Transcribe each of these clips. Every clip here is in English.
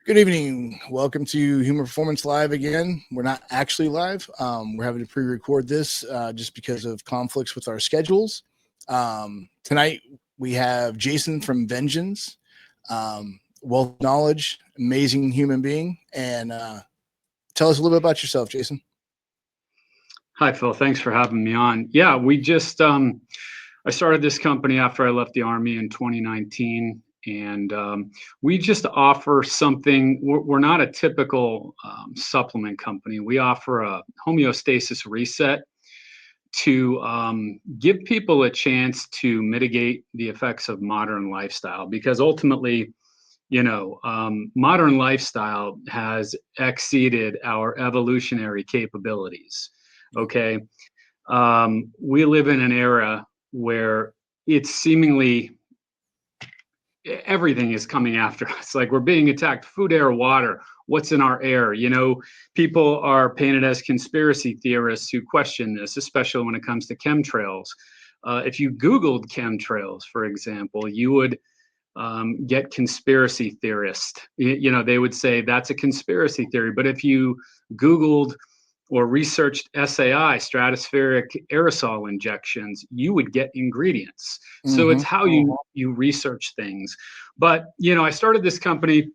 Good evening. Welcome to Human Performance Live again. We're not actually live. We're having to pre-record this just because of conflicts with our schedules. Tonight, we have Jason from Venjenz, wealth of knowledge, amazing human being. And tell us a little bit about yourself, Jason. Hi, Phil. Thanks for having me on. Yeah, I started this company after I left the Army in 2019. And we just offer something. We're not a typical supplement company. We offer a homeostasis reset to give people a chance to mitigate the effects of modern lifestyle, because ultimately, modern lifestyle has exceeded our evolutionary capabilities. Okay. We live in an era where it's seemingly everything is coming after us. Like, we're being attacked: food, air, water, what's in our air. People are painted as conspiracy theorists who question this, especially when it comes to chemtrails. If you Googled chemtrails, for example, you would get conspiracy theorists. They would say that's a conspiracy theory. But if you Googled or researched SAI, stratospheric aerosol injections, you would get ingredients. Mm-hmm. So it's how you research things. But, I started this company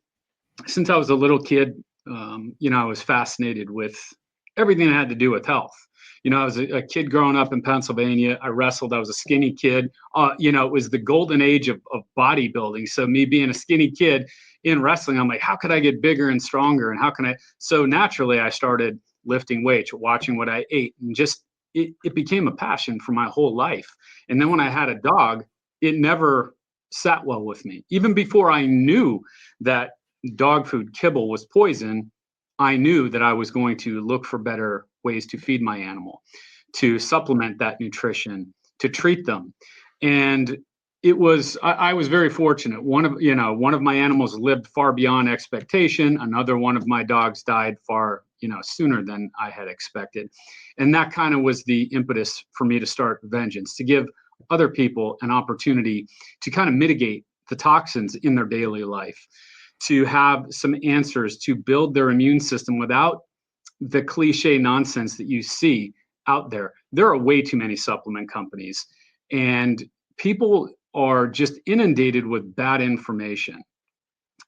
since I was a little kid. I was fascinated with everything that had to do with health. I was a kid growing up in Pennsylvania. I wrestled. I was a skinny kid. It was the golden age of bodybuilding. So me being a skinny kid in wrestling, I'm like, how could I get bigger and stronger? And how can I? So naturally, I started lifting weights, watching what I ate, and just it became a passion for my whole life. And then when I had a dog, it never sat well with me. Even before I knew that dog food kibble was poison, I knew that I was going to look for better ways to feed my animal, to supplement that nutrition, to treat them. And I was very fortunate. One of my animals lived far beyond expectation. Another one of my dogs died far sooner than I had expected. And that kind of was the impetus for me to start Venjenz, to give other people an opportunity to kind of mitigate the toxins in their daily life, to have some answers to build their immune system without the cliche nonsense that you see out there. There are way too many supplement companies, and people are just inundated with bad information.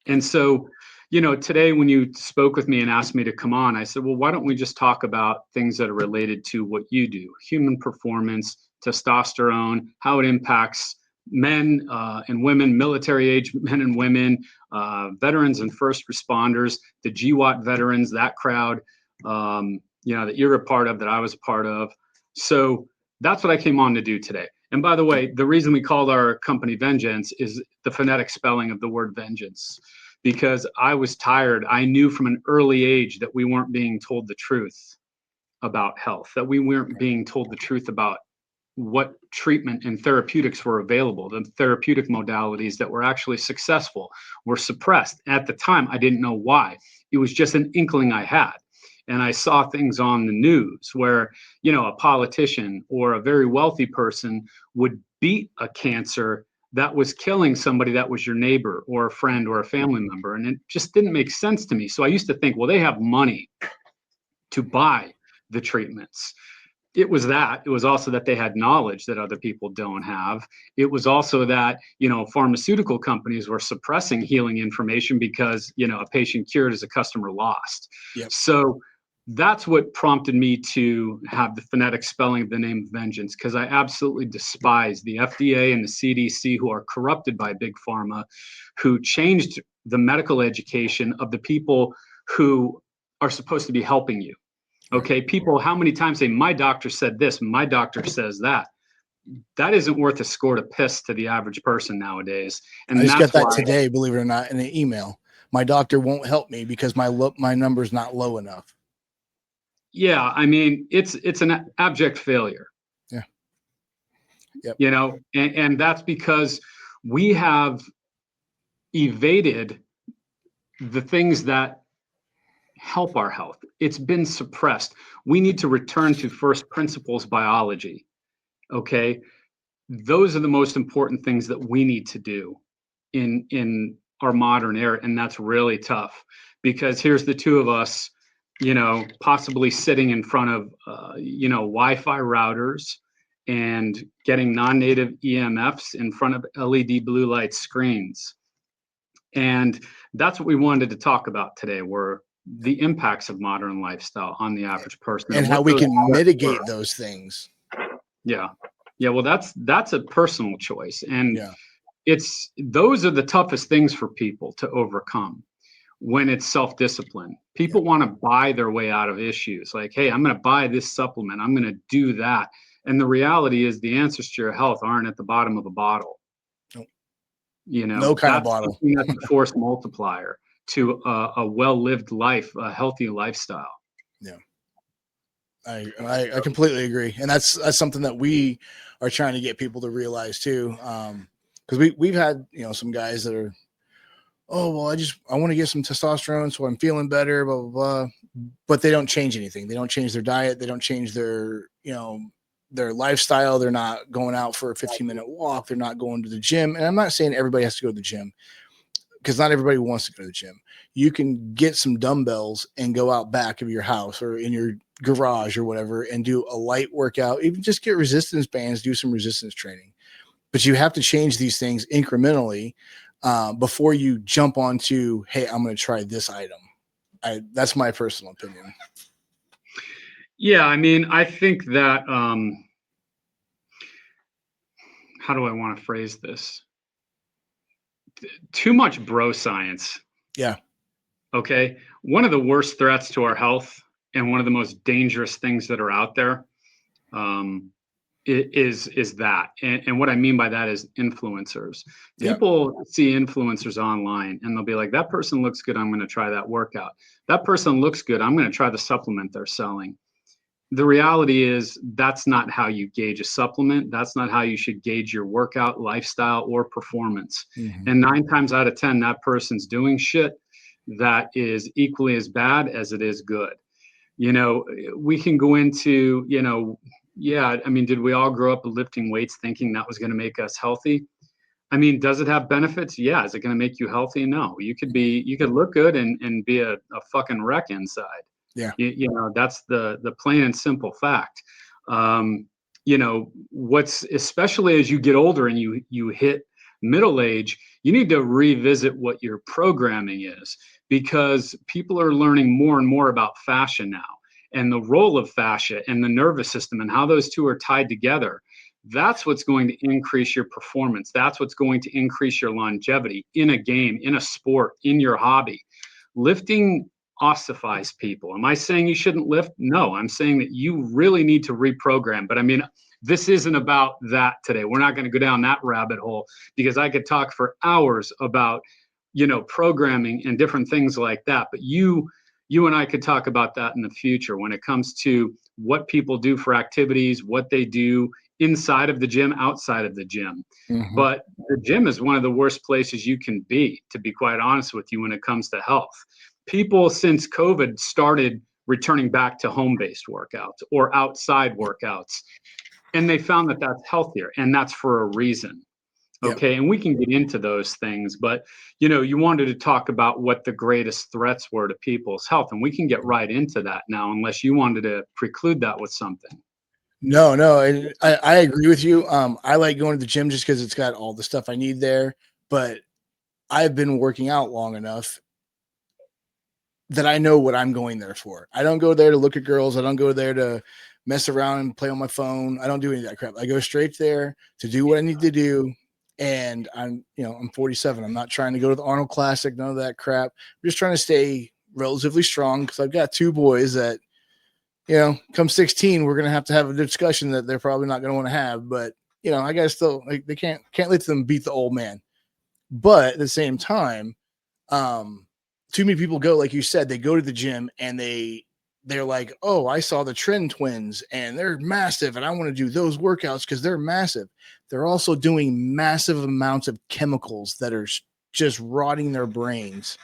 And so, today when you spoke with me and asked me to come on, I said, well, why don't we just talk about things that are related to what you do: human performance, testosterone, how it impacts men and women, military age men and women, veterans and first responders, the GWAT veterans, that crowd, that you're a part of, that I was a part of. So that's what I came on to do today. And by the way, the reason we called our company Venjenz is the phonetic spelling of the word vengeance, because I was tired. I knew from an early age that we weren't being told the truth about health, that we weren't being told the truth about what treatment and therapeutics were available. The therapeutic modalities that were actually successful were suppressed. At the time, I didn't know why. It was just an inkling I had. And I saw things on the news where, a politician or a very wealthy person would beat a cancer that was killing somebody that was your neighbor or a friend or a family member. And it just didn't make sense to me. So I used to think, well, they have money to buy the treatments. It was also that they had knowledge that other people don't have. It was also that, pharmaceutical companies were suppressing healing information because, a patient cured is a customer lost. Yep. So that's what prompted me to have the phonetic spelling of the name Venjenz, because I absolutely despise the FDA and the CDC, who are corrupted by big pharma, who changed the medical education of the people who are supposed to be helping you. Okay, people, how many times say, my doctor said this, my doctor says that. That isn't worth a squirt of piss to the average person nowadays. And I just got that today, believe it or not, in an email. My doctor won't help me because my number's not low enough. Yeah, I mean, it's an abject failure. Yeah. Yep. And that's because we have evaded the things that help our health. It's been suppressed. We need to return to first principles biology. Okay. Those are the most important things that we need to do in our modern era. And that's really tough because here's the two of us, possibly sitting in front of, Wi-Fi routers and getting non-native EMFs in front of LED blue light screens. And that's what we wanted to talk about today, were the impacts of modern lifestyle on the average person and how we can mitigate those things. Yeah. Well, that's a personal choice. And yeah. Those are the toughest things for people to overcome when it's self-discipline. People want to buy their way out of issues. Like, hey, I'm going to buy this supplement. I'm going to do that. And the reality is the answers to your health aren't at the bottom of a bottle. Nope. No kind of bottle. That's a force multiplier to a well-lived life, a healthy lifestyle. Yeah. I completely agree. And that's something that we are trying to get people to realize too. Because we've had, some guys that are, oh, well, I want to get some testosterone so I'm feeling better, blah, blah, blah. But they don't change anything. They don't change their diet. They don't change their, their lifestyle. They're not going out for a 15-minute walk. They're not going to the gym. And I'm not saying everybody has to go to the gym, because not everybody wants to go to the gym. You can get some dumbbells and go out back of your house or in your garage or whatever and do a light workout. Even just get resistance bands, do some resistance training. But you have to change these things incrementally before you jump onto, hey, I'm going to try this item. That's my personal opinion. Yeah, I mean, I think that, how do I want to phrase this? Too much bro science. Yeah. Okay. One of the worst threats to our health and one of the most dangerous things that are out there is that. And what I mean by that is influencers. People see influencers online and they'll be like, that person looks good, I'm going to try that workout. That person looks good, I'm going to try the supplement they're selling. The reality is that's not how you gauge a supplement. That's not how you should gauge your workout, lifestyle, or performance. Mm-hmm. And 9 times out of 10, that person's doing shit that is equally as bad as it is good. We can go into, I mean, did we all grow up lifting weights thinking that was going to make us healthy? I mean, does it have benefits? Yeah. Is it going to make you healthy? No. You could look good and be a fucking wreck inside. Yeah. That's the plain and simple fact. What's, especially as you get older and you hit middle age, you need to revisit what your programming is, because people are learning more and more about fascia now and the role of fascia and the nervous system and how those two are tied together. That's what's going to increase your performance. That's what's going to increase your longevity in a game, in a sport, in your hobby. Lifting ossifies people. Am I saying you shouldn't lift? No, I'm saying that you really need to reprogram. But I mean, this isn't about that today. We're not going to go down that rabbit hole, because I could talk for hours about, programming and different things like that. But you and I could talk about that in the future when it comes to what people do for activities, what they do inside of the gym, outside of the gym. Mm-hmm. But the gym is one of the worst places you can be, to be quite honest with you, when it comes to health. People since COVID started returning back to home-based workouts or outside workouts, and they found that that's healthier, and that's for a reason. Okay. Yep. And we can get into those things, but you wanted to talk about what the greatest threats were to people's health, and we can get right into that now, unless you wanted to preclude that with something. No, I agree with you. I like going to the gym just because it's got all the stuff I need there, but I've been working out long enough that I know what I'm going there for. I don't go there to look at girls. I don't go there to mess around and play on my phone. I don't do any of that crap. I go straight there to do what I need to do. And I'm 47. I'm not trying to go to the Arnold Classic, none of that crap. I'm just trying to stay relatively strong, because I've got 2 boys that, come 16, we're going to have a discussion that they're probably not going to want to have. But, I got to still, they can't let them beat the old man. But at the same time, too many people go, like you said, they go to the gym and they're like, oh, I saw the Trend Twins and they're massive and I want to do those workouts because they're massive. They're also doing massive amounts of chemicals that are just rotting their brains.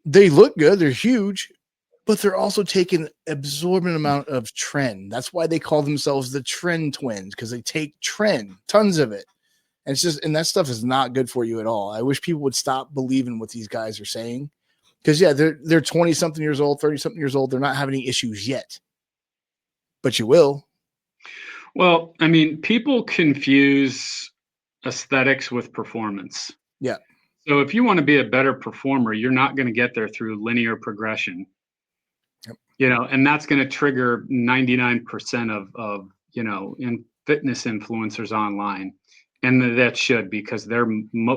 They look good. They're huge, but they're also taking absorbent amount of Trend. That's why they call themselves the Trend Twins, because they take Trend, tons of it. And it's just, and that stuff is not good for you at all. I wish people would stop believing what these guys are saying. Because yeah, they're 20 something years old, 30 something years old. They're not having any issues yet, but you will. Well, I mean, people confuse aesthetics with performance. Yeah. So if you want to be a better performer, you're not going to get there through linear progression. Yep. You know, and that's going to trigger 99% of, you know, in fitness influencers online. And that should, because they're,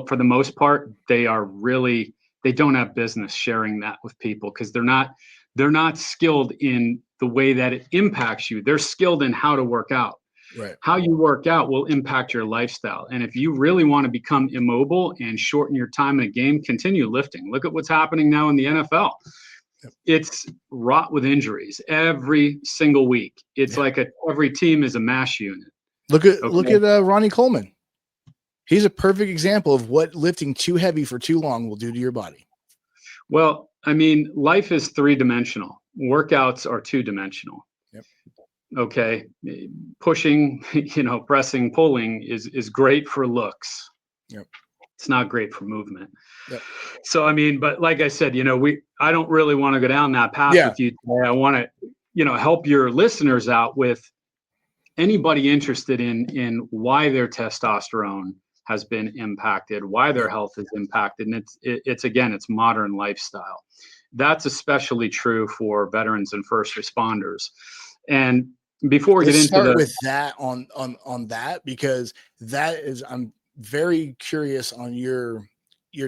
for the most part, they don't have business sharing that with people, because they're not skilled in the way that it impacts you. They're skilled in how to work out. Right. How you work out will impact your lifestyle. And if you really want to become immobile and shorten your time in a game, continue lifting. Look at what's happening now in the NFL. Yep. It's wrought with injuries every single week. It's like every team is a mash unit. Look at Ronnie Coleman. He's a perfect example of what lifting too heavy for too long will do to your body. Well, I mean, life is 3-dimensional. Workouts are 2-dimensional. Yep. Okay. Pushing, you know, pressing, pulling is great for looks. Yep. It's not great for movement. Yep. So, I mean, but like I said, you know, I don't really want to go down that path with you today. I want to, you know, help your listeners out with anybody interested in why their testosterone has been impacted, why their health is impacted. And it's again, it's modern lifestyle. That's especially true for veterans and first responders. And before we get into with that on that, because that is, I'm very curious on your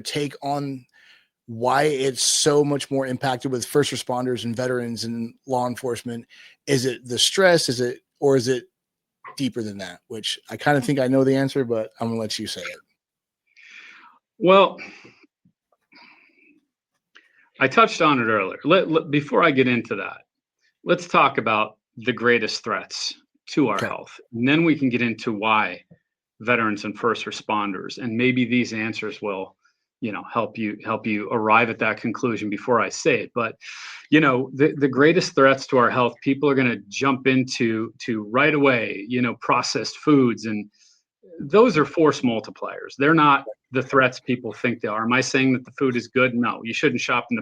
take on why it's so much more impacted with first responders and veterans and law enforcement. Is it the stress? Or is it deeper than that? Which I kind of think I know the answer, but I'm gonna let you say it. Well, I touched on it earlier. Before I get into that, let's talk about the greatest threats to our health, and then we can get into why veterans and first responders, and maybe these answers will, you know, help you arrive at that conclusion before I say it. But, you know, the greatest threats to our health, people are going to jump into right away, you know, processed foods, and those are force multipliers. They're not the threats people think they are. Am I saying that the food is good? No, you shouldn't shop in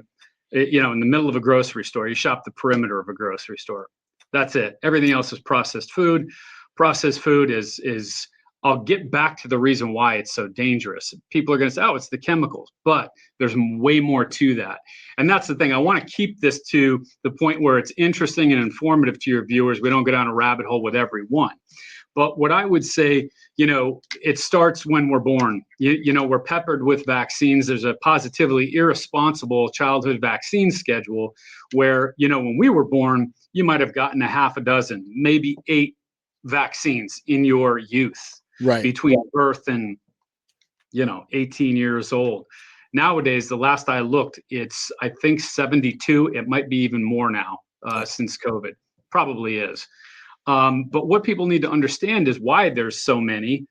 the middle of a grocery store. You shop the perimeter of a grocery store. That's it. Everything else is processed food. Processed food is I'll get back to the reason why it's so dangerous. People are going to say, oh, it's the chemicals, but there's way more to that. And that's the thing. I want to keep this to the point where it's interesting and informative to your viewers. We don't go down a rabbit hole with everyone. But what I would say, you know, it starts when we're born. You know, we're peppered with vaccines. There's a positively irresponsible childhood vaccine schedule where, you know, when we were born, you might have gotten a half a dozen, maybe 8 vaccines in your youth, right, between birth and, you know, 18 years old. Nowadays, the last I looked, it's, I think 72. It might be even more now since COVID. Probably is. But what people need to understand is why there's so many.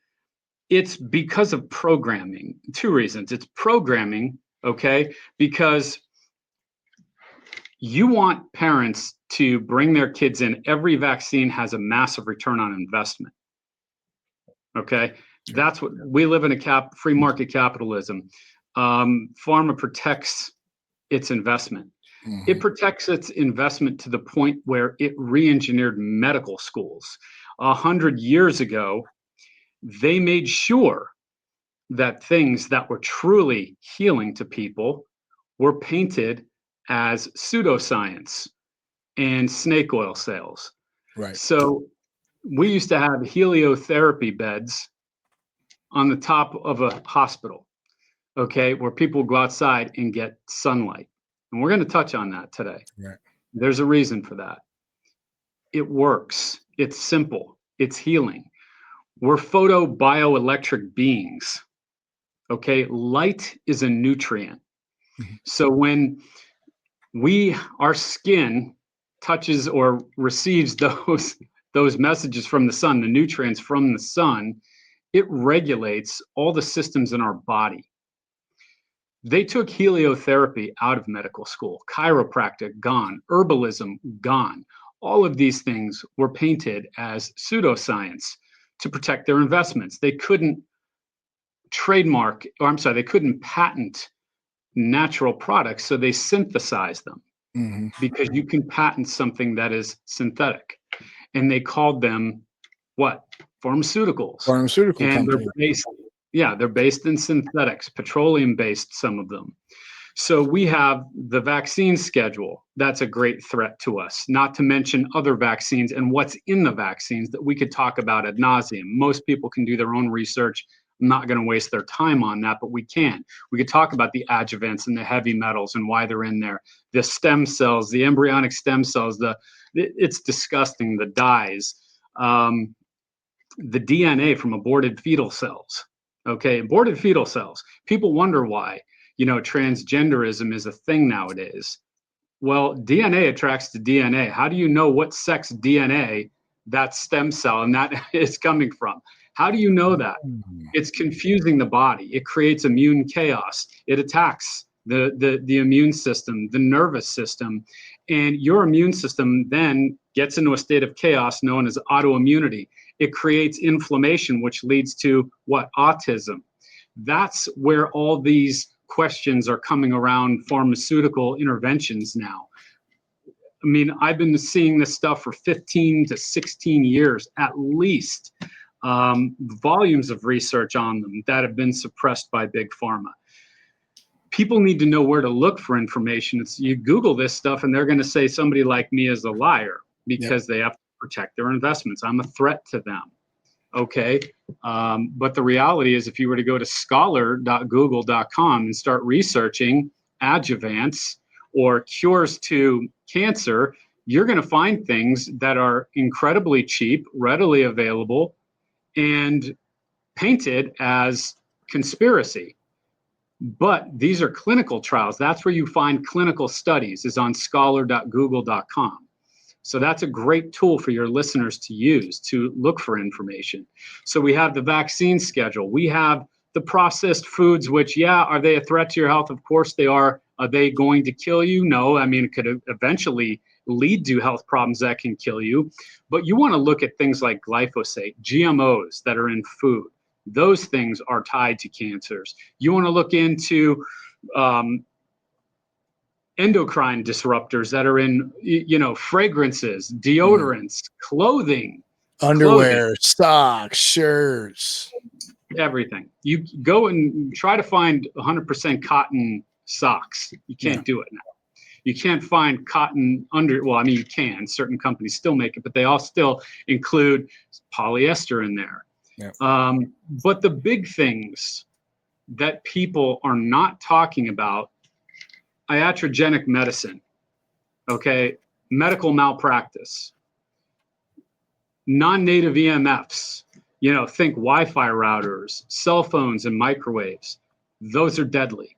It's because of programming. 2 reasons. It's programming, okay, because you want parents to bring their kids in. Every vaccine has a massive return on investment. Okay, that's what we live in, free market capitalism. Pharma protects its investment. Mm-hmm. It protects its investment to the point where it re-engineered medical schools. 100 years ago, they made sure that things that were truly healing to people were painted as pseudoscience and snake oil sales. Right. So we used to have heliotherapy beds on the top of a hospital, okay, where people go outside and get sunlight. And we're going to touch on that today. Right. There's a reason for that. It works. It's simple. It's healing. We're photobioelectric beings. Okay. Light is a nutrient. Mm-hmm. So when our skin touches or receives those messages from the sun, the nutrients from the sun, it regulates all the systems in our body. They took heliotherapy out of medical school. Chiropractic, gone. Herbalism, gone. All of these things were painted as pseudoscience to protect their investments. They couldn't trademark, or I'm sorry, they couldn't patent natural products, so they synthesized them because you can patent something that is synthetic. And they called them what? Pharmaceuticals. Pharmaceutical And company. they're based in synthetics, petroleum based, some of them. So we have the vaccine schedule. That's a great threat to us, not to mention other vaccines and what's in the vaccines that we could talk about ad nauseum. Most people can do their own research. I'm not going to waste their time on that, but we can. We could talk about the adjuvants and the heavy metals and why they're in there. The stem cells, the embryonic stem cells, it's disgusting, the dyes. The DNA from aborted fetal cells. Okay, aborted fetal cells. People wonder why, transgenderism is a thing nowadays. Well, DNA attracts to DNA. How do you know what sex DNA that stem cell and that is coming from? How do you know that? It's confusing the body. It creates immune chaos. It attacks the immune system, the nervous system, and your immune system then gets into a state of chaos known as autoimmunity. It creates inflammation, which leads to what? Autism. That's where all these questions are coming around pharmaceutical interventions now. I mean, I've been seeing this stuff for 15 to 16 years at least. Volumes of research on them that have been suppressed by big pharma. People need to know where to look for information. You Google this stuff and they're going to say somebody like me is a liar because they have to protect their investments. I'm a threat to them. Okay. But the reality is, if you were to go to scholar.google.com and start researching adjuvants or cures to cancer, you're going to find things that are incredibly cheap, readily available, and painted as conspiracy. But these are clinical trials. That's where you find clinical studies, is on scholar.google.com. So that's a great tool for your listeners to use to look for information. So we have the vaccine schedule. We have the processed foods, which, are they a threat to your health? Of course they are. Are they going to kill you? No. I mean, it could eventually lead to health problems that can kill you. But you want to look at things like glyphosate, GMOs that are in food. Those things are tied to cancers. You want to look into endocrine disruptors that are in, fragrances, deodorants, clothing, underwear, socks, shirts, everything. You go and try to find 100% cotton socks. You can't do it now. You can't find cotton you can. Certain companies still make it, but they all still include polyester in there. Yeah. But the big things that people are not talking about, iatrogenic medicine, medical malpractice, non-native EMFs, think Wi-Fi routers, cell phones, and microwaves. Those are deadly.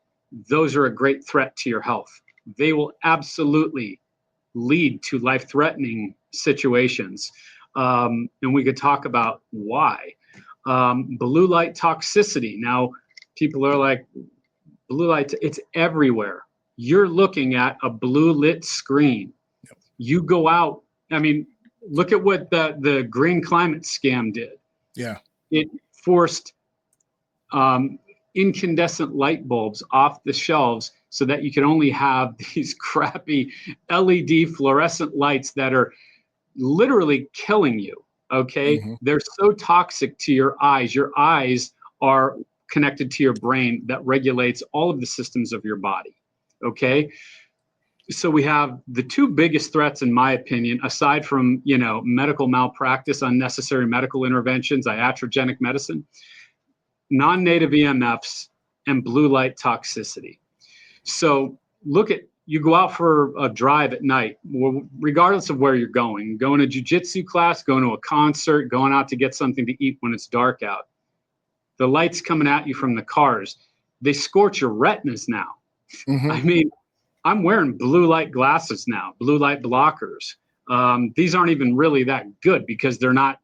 Those are a great threat to your health. They will absolutely lead to life-threatening situations. And we could talk about why. Blue light toxicity. Now, people are like, blue light, it's everywhere. You're looking at a blue lit screen. Yep. You go out, look at what the green climate scam did. Yeah. It forced incandescent light bulbs off the shelves so that you can only have these crappy LED fluorescent lights that are literally killing you. Okay. Mm-hmm. They're so toxic to your eyes. Your eyes are connected to your brain that regulates all of the systems of your body. Okay. So we have the two biggest threats, in my opinion, aside from, medical malpractice, unnecessary medical interventions, iatrogenic medicine, non-native EMFs, and blue light toxicity. So you go out for a drive at night, regardless of where you're going to jiu-jitsu class, going to a concert, going out to get something to eat when it's dark out. The lights coming at you from the cars, they scorch your retinas now. Mm-hmm. I'm wearing blue light glasses now, blue light blockers. These aren't even really that good because they're not,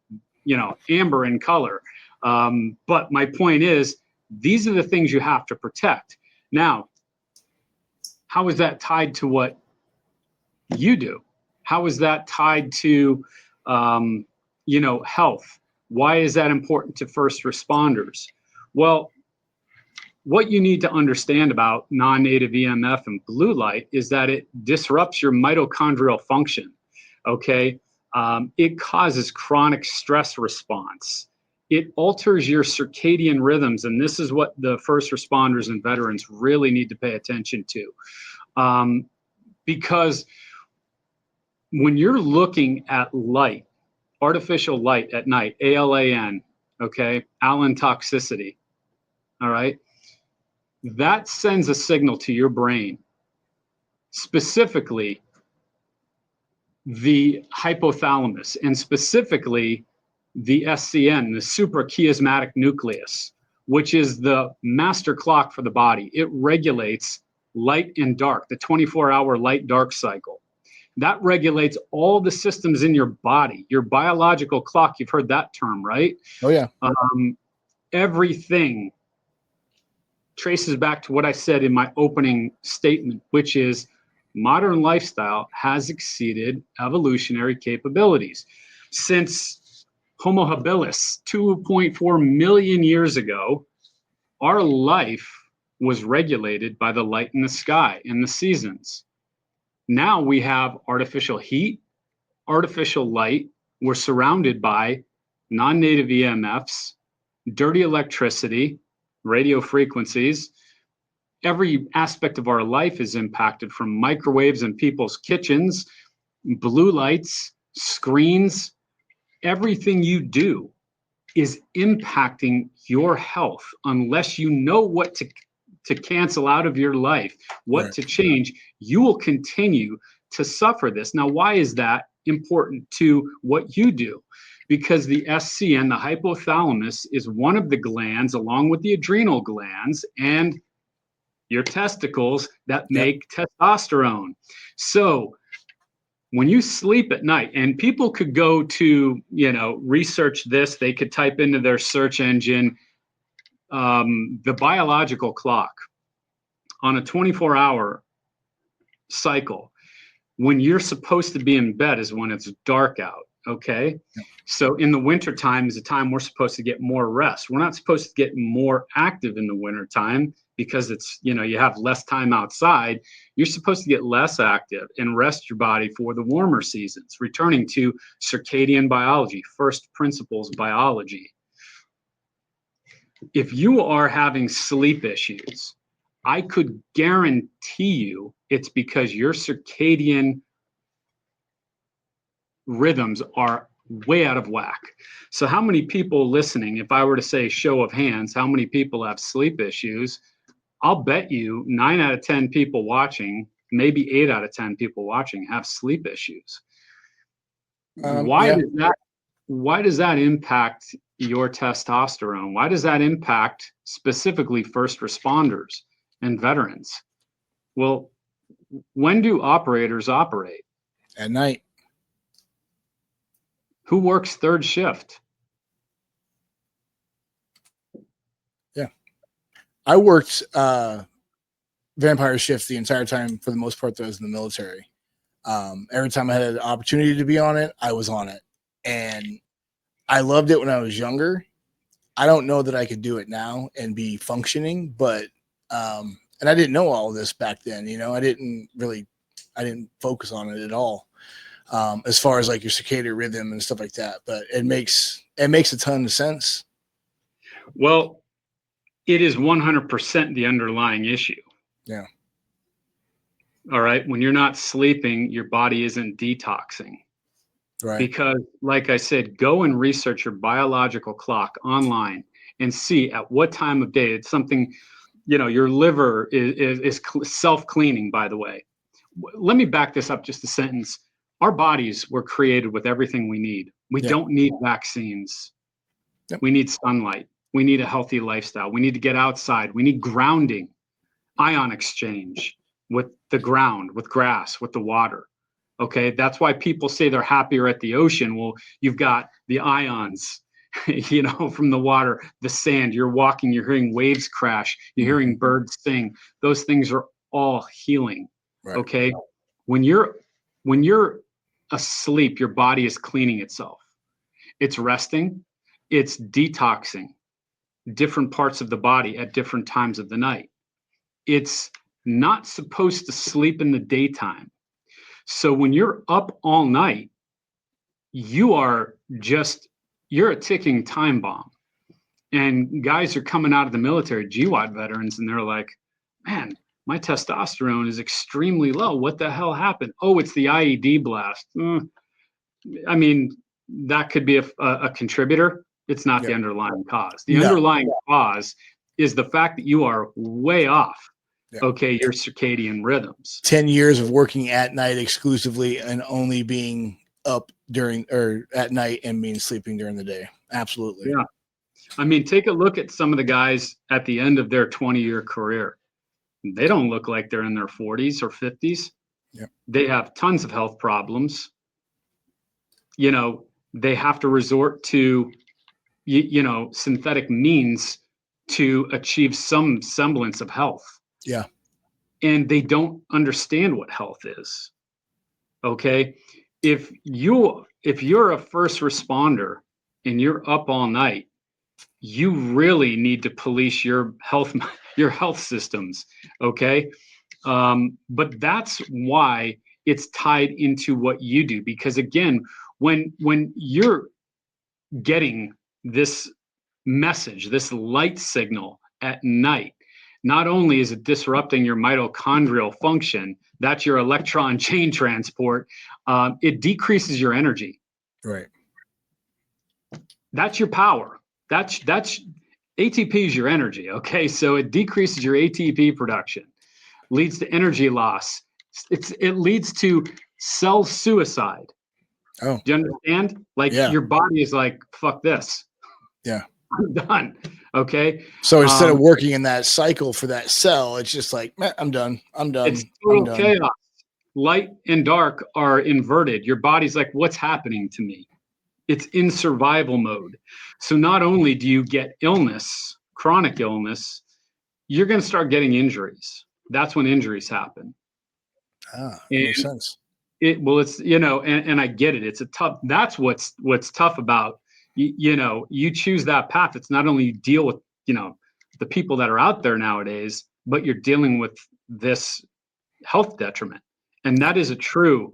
amber in color. But my point is, these are the things you have to protect. Now, how is that tied to what you do? How is that tied to, health? Why is that important to first responders? Well, what you need to understand about non-native EMF and blue light is that it disrupts your mitochondrial function. Okay. It causes chronic stress response. It alters your circadian rhythms. And this is what the first responders and veterans really need to pay attention to. Because when you're looking at light, artificial light at night, ALAN, okay, Allen toxicity, all right, that sends a signal to your brain, specifically the hypothalamus, and specifically the SCN, the suprachiasmatic nucleus, which is the master clock for the body. It regulates light and dark, the 24-hour light-dark cycle. That regulates all the systems in your body, your biological clock. You've heard that term, right? Oh, yeah. Everything traces back to what I said in my opening statement, which is modern lifestyle has exceeded evolutionary capabilities. Since Homo habilis 2.4 million years ago, our life was regulated by the light in the sky and the seasons. Now we have artificial heat, artificial light. We're surrounded by non-native EMFs, dirty electricity, radio frequencies. Every aspect of our life is impacted, from microwaves in people's kitchens, blue lights, screens. Everything you do is impacting your health unless you know what to cancel out of your life, what to change. You will continue to suffer this. Now, why is that important to what you do? Because the SCN, the hypothalamus, is one of the glands, along with the adrenal glands and your testicles, that make testosterone. So when you sleep at night, and people could go to, research this, they could type into their search engine, the biological clock on a 24-hour cycle. When you're supposed to be in bed is when it's dark out. Okay. Yeah. So in the winter time is a time we're supposed to get more rest. We're not supposed to get more active in the winter time because it's, you have less time outside. You're supposed to get less active and rest your body for the warmer seasons, returning to circadian biology, first principles biology. If you are having sleep issues, I could guarantee you it's because your circadian rhythms are way out of whack. So how many people listening, if I were to say show of hands, how many people have sleep issues? I'll bet you 9 out of 10 people watching, maybe 8 out of 10 people watching have sleep issues. Why does that impact your testosterone? Why does that impact specifically first responders and veterans? Well, when do operators operate? At night. Who works third shift? Yeah. I worked vampire shifts the entire time for the most part that I was in the military. Every time I had an opportunity to be on it, I was on it. And I loved it when I was younger. I don't know that I could do it now and be functioning, but and I didn't know all of this back then. I didn't focus on it at all. As far as like your circadian rhythm and stuff like that, but it makes a ton of sense. Well, it is 100% the underlying issue. Yeah. All right. When you're not sleeping, your body isn't detoxing. Right. Because, like I said, go and research your biological clock online and see at what time of day it's something. Your liver is self-cleaning. By the way, let me back this up just a sentence. Our bodies were created with everything we need. We don't need vaccines. Yep. We need sunlight. We need a healthy lifestyle. We need to get outside. We need grounding, ion exchange with the ground, with grass, with the water. Okay, that's why people say they're happier at the ocean. Well, you've got the ions, from the water, the sand. You're walking, you're hearing waves crash, you're hearing birds sing. Those things are all healing. Right. Okay, when you're asleep, your body is cleaning itself. It's resting. It's detoxing. different parts of the body at different times of the night. It's not supposed to sleep in the daytime. So when you're up all night, you're a ticking time bomb. And guys are coming out of the military, GWAT veterans, and they're like, man, my testosterone is extremely low. What the hell happened? Oh, it's the IED blast. I mean, that could be a contributor. It's not the underlying cause. The underlying cause is the fact that you are way off, your circadian rhythms. 10 years of working at night exclusively and only being up at night and being sleeping during the day. Absolutely. Yeah. I mean, take a look at some of the guys at the end of their 20-year career. They don't look like they're in their 40s or 50s. Yep. They have tons of health problems. They have to resort to, synthetic means to achieve some semblance of health. Yeah. And they don't understand what health is. Okay. If you're a first responder and you're up all night, you really need to police your health systems. Okay. But that's why it's tied into what you do, because again, when you're getting this message, this light signal at night, not only is it disrupting your mitochondrial function, that's your electron chain transport, it decreases your energy. Right. That's your power. That's ATP is your energy. Okay. So it decreases your ATP production, leads to energy loss. It leads to cell suicide. Oh, do you understand? Your body is like, fuck this. Yeah. I'm done. Okay. So instead of working in that cycle for that cell, it's just like, I'm done. It's total chaos. Light and dark are inverted. Your body's like, what's happening to me? It's in survival mode. So not only do you get illness, chronic illness, you're going to start getting injuries. That's when injuries happen. Makes sense. It's, and I get it. It's that's what's tough about, you choose that path. It's not only you deal with, the people that are out there nowadays, but you're dealing with this health detriment. And that is a true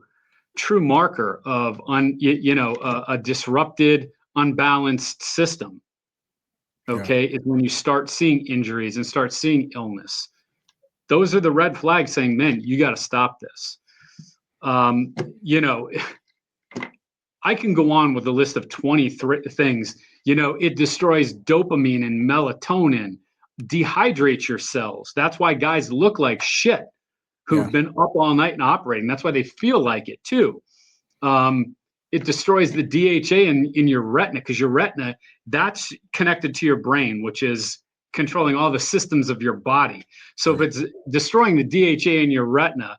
marker of a disrupted, unbalanced system. Okay. Is when you start seeing injuries and start seeing illness. Those are the red flags saying, man, you got to stop this. I can go on with a list of 23 things. It destroys dopamine and melatonin, dehydrates your cells. That's why guys look like shit who've been up all night and operating. That's why they feel like it too. It destroys the DHA in your retina, because your retina, that's connected to your brain, which is controlling all the systems of your body. So if it's destroying the DHA in your retina,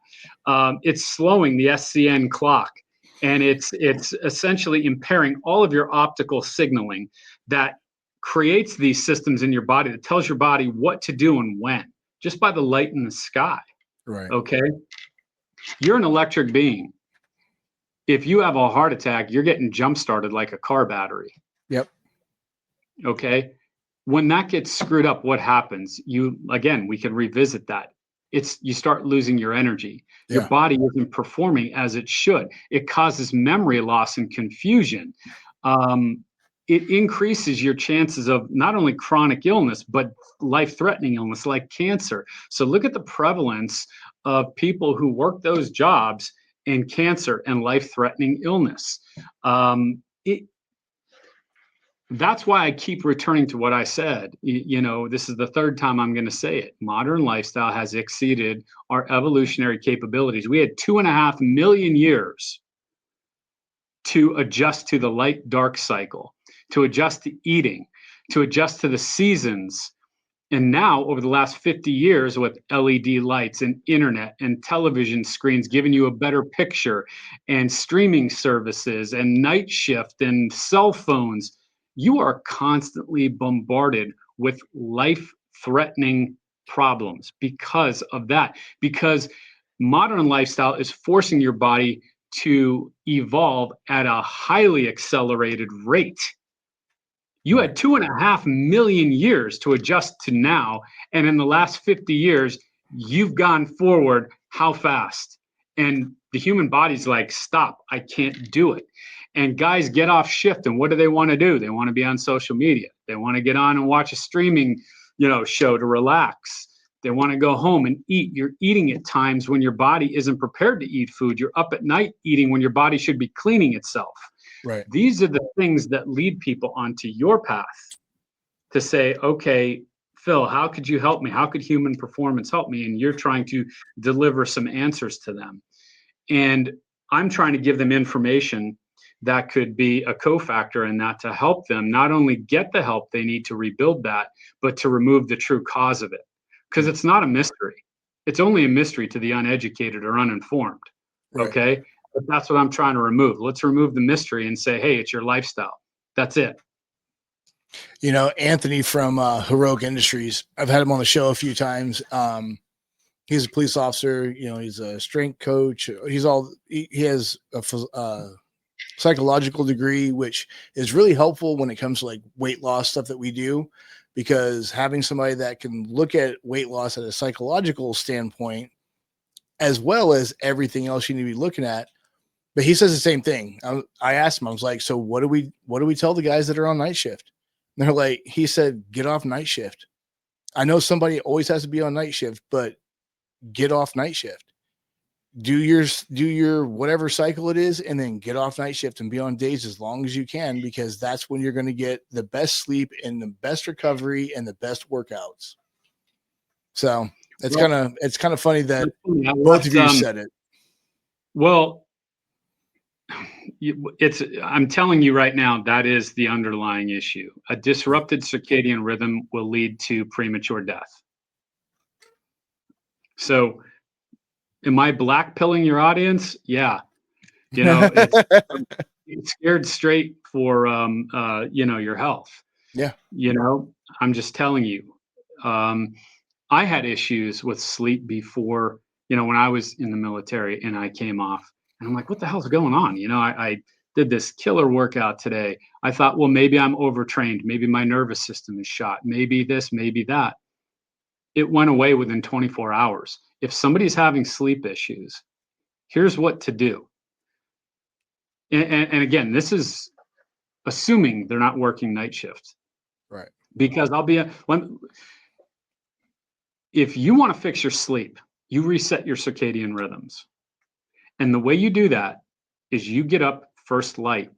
it's slowing the SCN clock, and it's essentially impairing all of your optical signaling that creates these systems in your body that tells your body what to do and when, just by the light in the sky. Right. Okay. You're an electric being. If you have a heart attack, you're getting jump started like a car battery. Yep. Okay. When that gets screwed up, what happens? We can revisit that. You start losing your energy. Your body isn't performing as it should. It causes memory loss and confusion. It increases your chances of not only chronic illness, but life-threatening illness like cancer. So look at the prevalence of people who work those jobs in cancer and life-threatening illness. That's why I keep returning to what I said. This is the third time I'm going to say it. Modern lifestyle has exceeded our evolutionary capabilities. We had 2.5 million years to adjust to the light-dark cycle, to adjust to eating, to adjust to the seasons. And now, over the last 50 years, with LED lights and internet and television screens giving you a better picture, and streaming services and night shift and cell phones, you are constantly bombarded with life-threatening problems because of that. Because modern lifestyle is forcing your body to evolve at a highly accelerated rate. You had 2.5 million years to adjust to now. And in the last 50 years, you've gone forward how fast? And the human body's like, stop, I can't do it. And guys get off shift, and what do they want to do? They want to be on social media. They want to get on and watch a streaming, show to relax. They want to go home and eat. You're eating at times when your body isn't prepared to eat food. You're up at night eating when your body should be cleaning itself. Right. These are the things that lead people onto your path to say, okay, Phil, how could you help me? How could human performance help me? And you're trying to deliver some answers to them. And I'm trying to give them information that could be a cofactor in that, to help them not only get the help they need to rebuild that, but to remove the true cause of it. Because it's not a mystery. It's only a mystery to the uneducated or uninformed. Right. Okay. But that's what I'm trying to remove. Let's remove the mystery and say, hey, it's your lifestyle. That's it. Anthony from Heroic Industries, I've had him on the show a few times. He's a police officer. He's a strength coach. He has a psychological degree, which is really helpful when it comes to like weight loss stuff that we do, because having somebody that can look at weight loss at a psychological standpoint, as well as everything else you need to be looking at. But he says the same thing. I asked him, I was like, so what do we tell the guys that are on night shift? And they're like, he said, get off night shift. I know somebody always has to be on night shift, but get off night shift. Do your whatever cycle it is, and then get off night shift and be on days as long as you can, because that's when you're going to get the best sleep and the best recovery and the best workouts. So it's kind of funny that both of you said it. Well, I'm telling you right now, that is the underlying issue. A disrupted circadian rhythm will lead to premature death. So am I blackpilling your audience? Yeah. It's scared straight for, your health. Yeah. I'm just telling you, I had issues with sleep before, when I was in the military and I came off, and I'm like, what the hell's going on? I did this killer workout today. I thought, well, maybe I'm overtrained. Maybe my nervous system is shot. Maybe this, maybe that. It went away within 24 hours. If somebody's having sleep issues, here's what to do. And again, this is assuming they're not working night shift. Right. Because if you want to fix your sleep, you reset your circadian rhythms. And the way you do that is you get up first light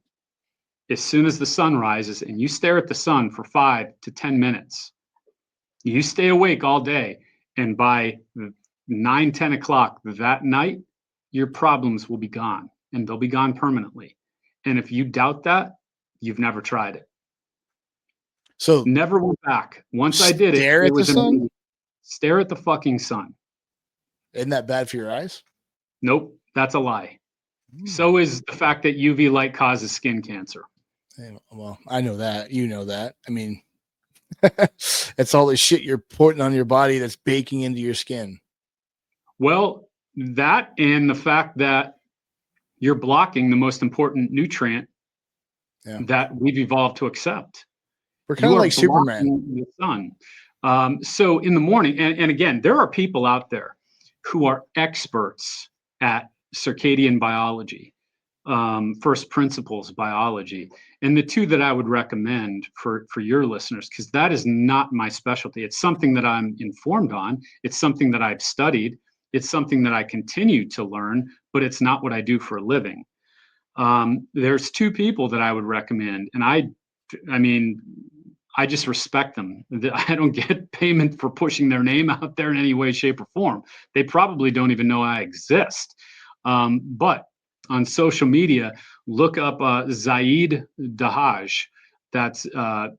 as soon as the sun rises, and you stare at the sun for 5 to 10 minutes. You stay awake all day, and by 9, 10 o'clock that night, your problems will be gone, and they'll be gone permanently. And if you doubt that, you've never tried it. So never went back. Once I did it, it was sun? Stare at the fucking sun. Isn't that bad for your eyes? Nope, that's a lie. So is the fact that UV light causes skin cancer. Well, I know that. You know that. I mean, it's all the shit you're putting on your body that's baking into your skin. Well, that, and the fact that you're blocking the most important nutrient that we've evolved to accept. We're kind of like Superman. The sun. So in the morning, and again, there are people out there who are experts at circadian biology, first principles biology. And the two that I would recommend for your listeners, because that is not my specialty. It's something that I'm informed on. It's something that I've studied. It's something that I continue to learn, but it's not what I do for a living. There's two people that I would recommend. And I mean, I just respect them. I don't get payment for pushing their name out there in any way, shape, or form. They probably don't even know I exist. But on social media, look up Zaid Dahaj. That's Zaid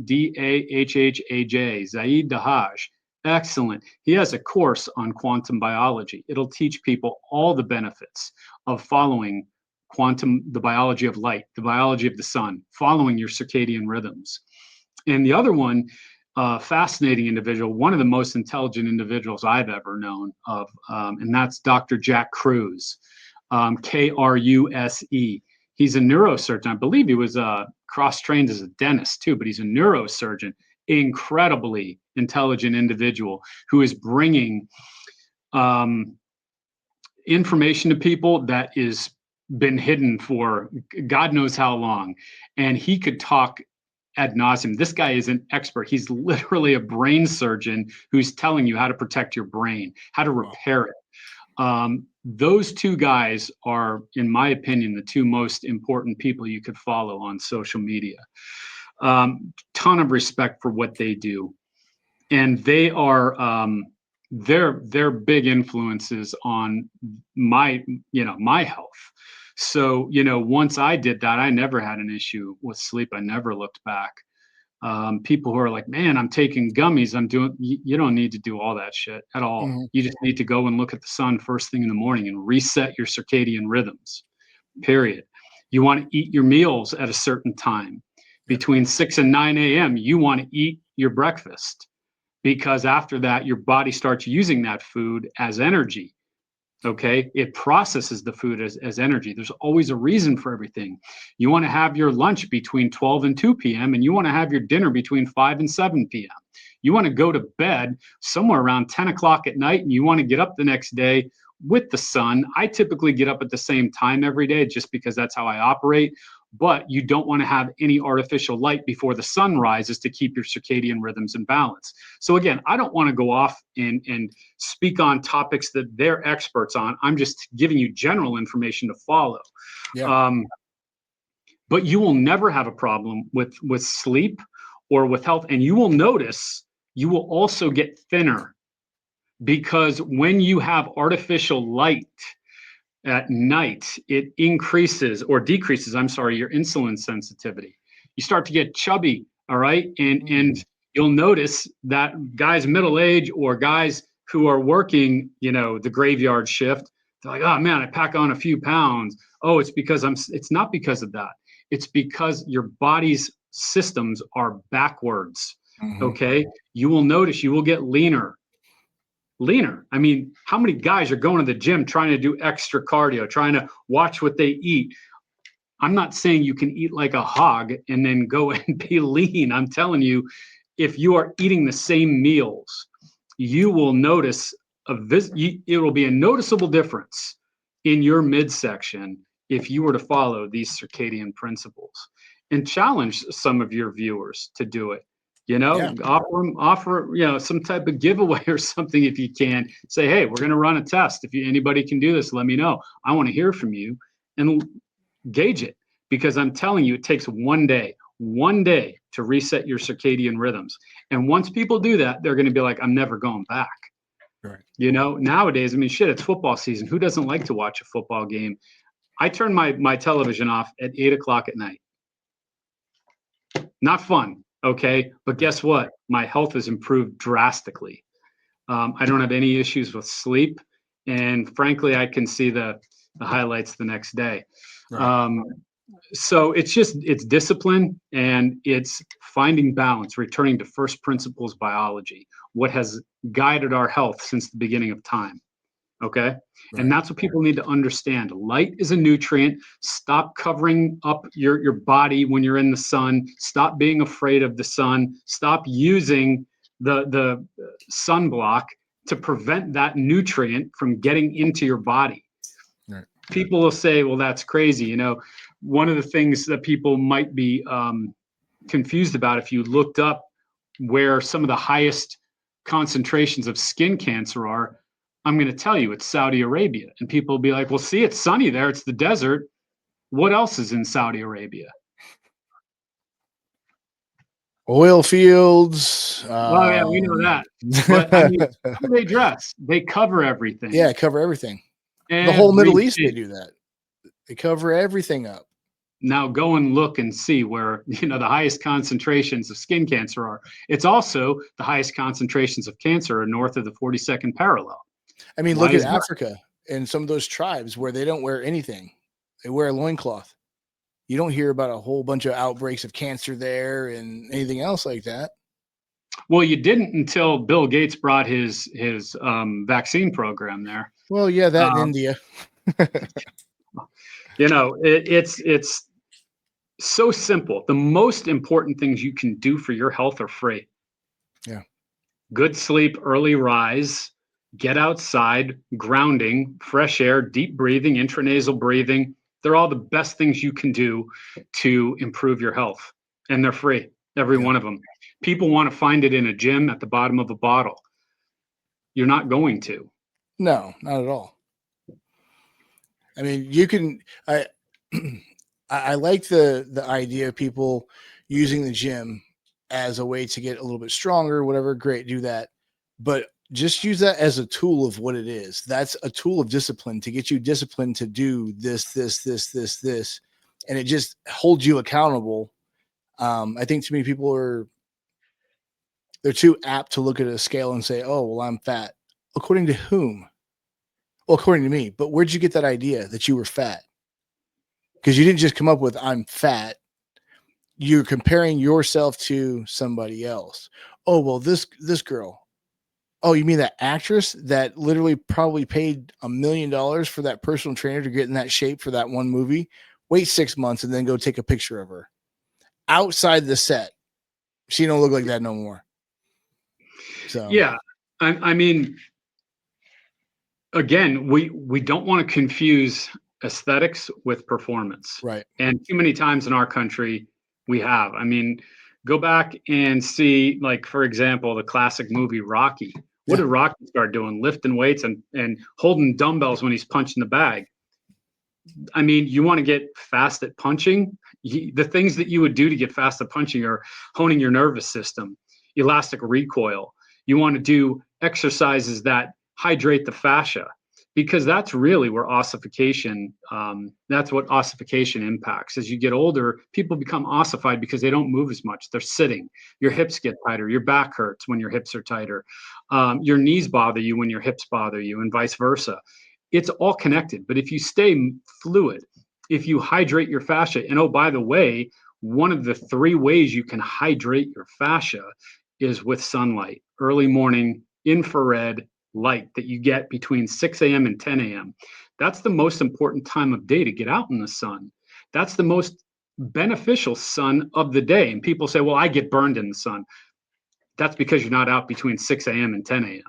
Dahhaj. Zaid Dahaj. Excellent. He has a course on quantum biology. It'll teach people all the benefits of following the biology of light, the biology of the sun, following your circadian rhythms. And the other one, fascinating individual, one of the most intelligent individuals I've ever known of, and that's Dr. Jack Kruse, Kruse. He's a neurosurgeon. I believe he was cross-trained as a dentist too, but he's a neurosurgeon, incredibly intelligent individual who is bringing information to people that is been hidden for God knows how long. And he could talk ad nauseum. This guy is an expert. He's literally a brain surgeon who's telling you how to protect your brain, how to repair it. Those two guys are, in my opinion, the two most important people you could follow on social media. Ton of respect for what they do. And they are, they're big influences on my health. So, once I did that, I never had an issue with sleep. I never looked back. People who are like, man, I'm taking gummies. You don't need to do all that shit at all. Mm-hmm. You just need to go and look at the sun first thing in the morning and reset your circadian rhythms, period. You want to eat your meals at a certain time. Between 6 and 9 a.m., you want to eat your breakfast, because after that, your body starts using that food as energy. Okay, it processes the food as energy. There's always a reason for everything. You want to have your lunch between 12 and 2 p.m. and you want to have your dinner between 5 and 7 p.m. You want to go to bed somewhere around 10 o'clock at night and you want to get up the next day with the sun. I typically get up at the same time every day just because that's how I operate. But you don't want to have any artificial light before the sun rises to keep your circadian rhythms in balance. So again, I don't want to go off and speak on topics that they're experts on. I'm just giving you general information to follow. Yeah. But you will never have a problem with sleep or with health. And you will notice you will also get thinner, because when you have artificial light at night, it increases or decreases, your insulin sensitivity. You start to get chubby, all right? And you'll notice that guys middle age or guys who are working, the graveyard shift, they're like, oh man, I pack on a few pounds. Oh, it's not because of that. It's because your body's systems are backwards, okay? You will notice you will get leaner. I mean, how many guys are going to the gym trying to do extra cardio, trying to watch what they eat? I'm not saying you can eat like a hog and then go and be lean. I'm telling you, if you are eating the same meals, you will notice it will be a noticeable difference in your midsection if you were to follow these circadian principles, and challenge some of your viewers to do it. Offer some type of giveaway or something if you can. Say, hey, we're going to run a test. If anybody can do this, let me know. I want to hear from you, and gauge it, because I'm telling you, it takes one day to reset your circadian rhythms. And once people do that, they're going to be like, I'm never going back. Right. Nowadays, I mean, shit, it's football season. Who doesn't like to watch a football game? I turn my television off at 8 o'clock at night. Not fun. Okay. But guess what? My health has improved drastically. I don't have any issues with sleep. And frankly, I can see the highlights the next day. Right. So it's discipline, and it's finding balance, returning to first principles biology, what has guided our health since the beginning of time. Okay. Right. And that's what people need to understand. Light is a nutrient. Stop covering up your body when you're in the sun. Stop being afraid of the sun. Stop using the sunblock to prevent that nutrient from getting into your body. Right. People will say, well, that's crazy. One of the things that people might be confused about, if you looked up where some of the highest concentrations of skin cancer are, I'm going to tell you it's Saudi Arabia. And people will be like, well, see, it's sunny there. It's the desert. What else is in Saudi Arabia? Oil fields. Oh, yeah, we know that. But I mean, how do they dress? They cover everything. Yeah, cover everything. The whole Middle East, they do that. They cover everything up. Now go and look and see where, the highest concentrations of skin cancer are. It's also the highest concentrations of cancer are north of the 42nd parallel. I mean, look at Africa and some of those tribes where they don't wear anything. They wear a loincloth. You don't hear about a whole bunch of outbreaks of cancer there and anything else like that. Well, you didn't until Bill Gates brought his vaccine program there. Well, yeah, that in India. It's so simple. The most important things you can do for your health are free. Yeah. Good sleep, early rise, get outside, grounding, fresh air, deep breathing, intranasal breathing. They're all the best things you can do to improve your health. And they're free, every Yeah. one of them. People want to find it in a gym at the bottom of a bottle. You're not going to. No, not at all. I mean, you can. I like the idea of people using the gym as a way to get a little bit stronger, whatever. Great, do that, but just use that as a tool of what it is. That's a tool of discipline to get you disciplined to do this, and it just holds you accountable. I think too many people they're too apt to look at a scale and say, "Oh, well, I'm fat." According to whom? Well, according to me. But where'd you get that idea that you were fat? Because you didn't just come up with "I'm fat." You're comparing yourself to somebody else. Oh, well, this girl. Oh, you mean that actress that literally probably paid $1 million for that personal trainer to get in that shape for that one movie? Wait 6 months and then go take a picture of her outside the set. She don't look like that no more. So Yeah, I mean, again, we don't want to confuse aesthetics with performance. right. And too many times in our country, we have. I mean, go back and see, like, for example, the classic movie Rocky. What Yeah. did Rocky start doing? Lifting weights and holding dumbbells when he's punching the bag. I mean, you want to get fast at punching? The things that you would do to get fast at punching are honing your nervous system, elastic recoil. You want to do exercises that hydrate the fascia, because that's really where ossification, that's what ossification impacts. As you get older, people become ossified because they don't move as much. They're sitting. Your hips get tighter. Your back hurts when your hips are tighter. Your knees bother you when your hips bother you, and vice versa. It's all connected. But if you stay fluid, if you hydrate your fascia, and oh, by the way, one of the 3 ways you can hydrate your fascia is with sunlight, early morning infrared light that you get between 6 a.m. and 10 a.m. That's the most important time of day to get out in the sun. That's the most beneficial sun of the day. And people say, well, I get burned in the sun. That's because you're not out between 6 a.m. and 10 a.m.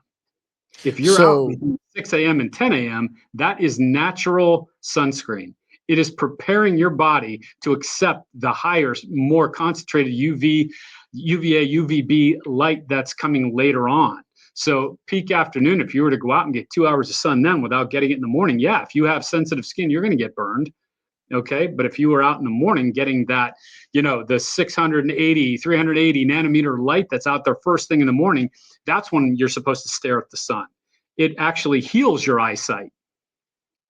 If you're out So between 6 a.m. and 10 a.m., that is natural sunscreen. It is preparing your body to accept the higher, more concentrated UVA, UVB light that's coming later on. So peak afternoon, if you were to go out and get 2 hours of sun then without getting it in the morning, yeah, if you have sensitive skin, you're going to get burned. Okay. But if you were out in the morning getting that, the 680, 380 nanometer light that's out there first thing in the morning, that's when you're supposed to stare at the sun. It actually heals your eyesight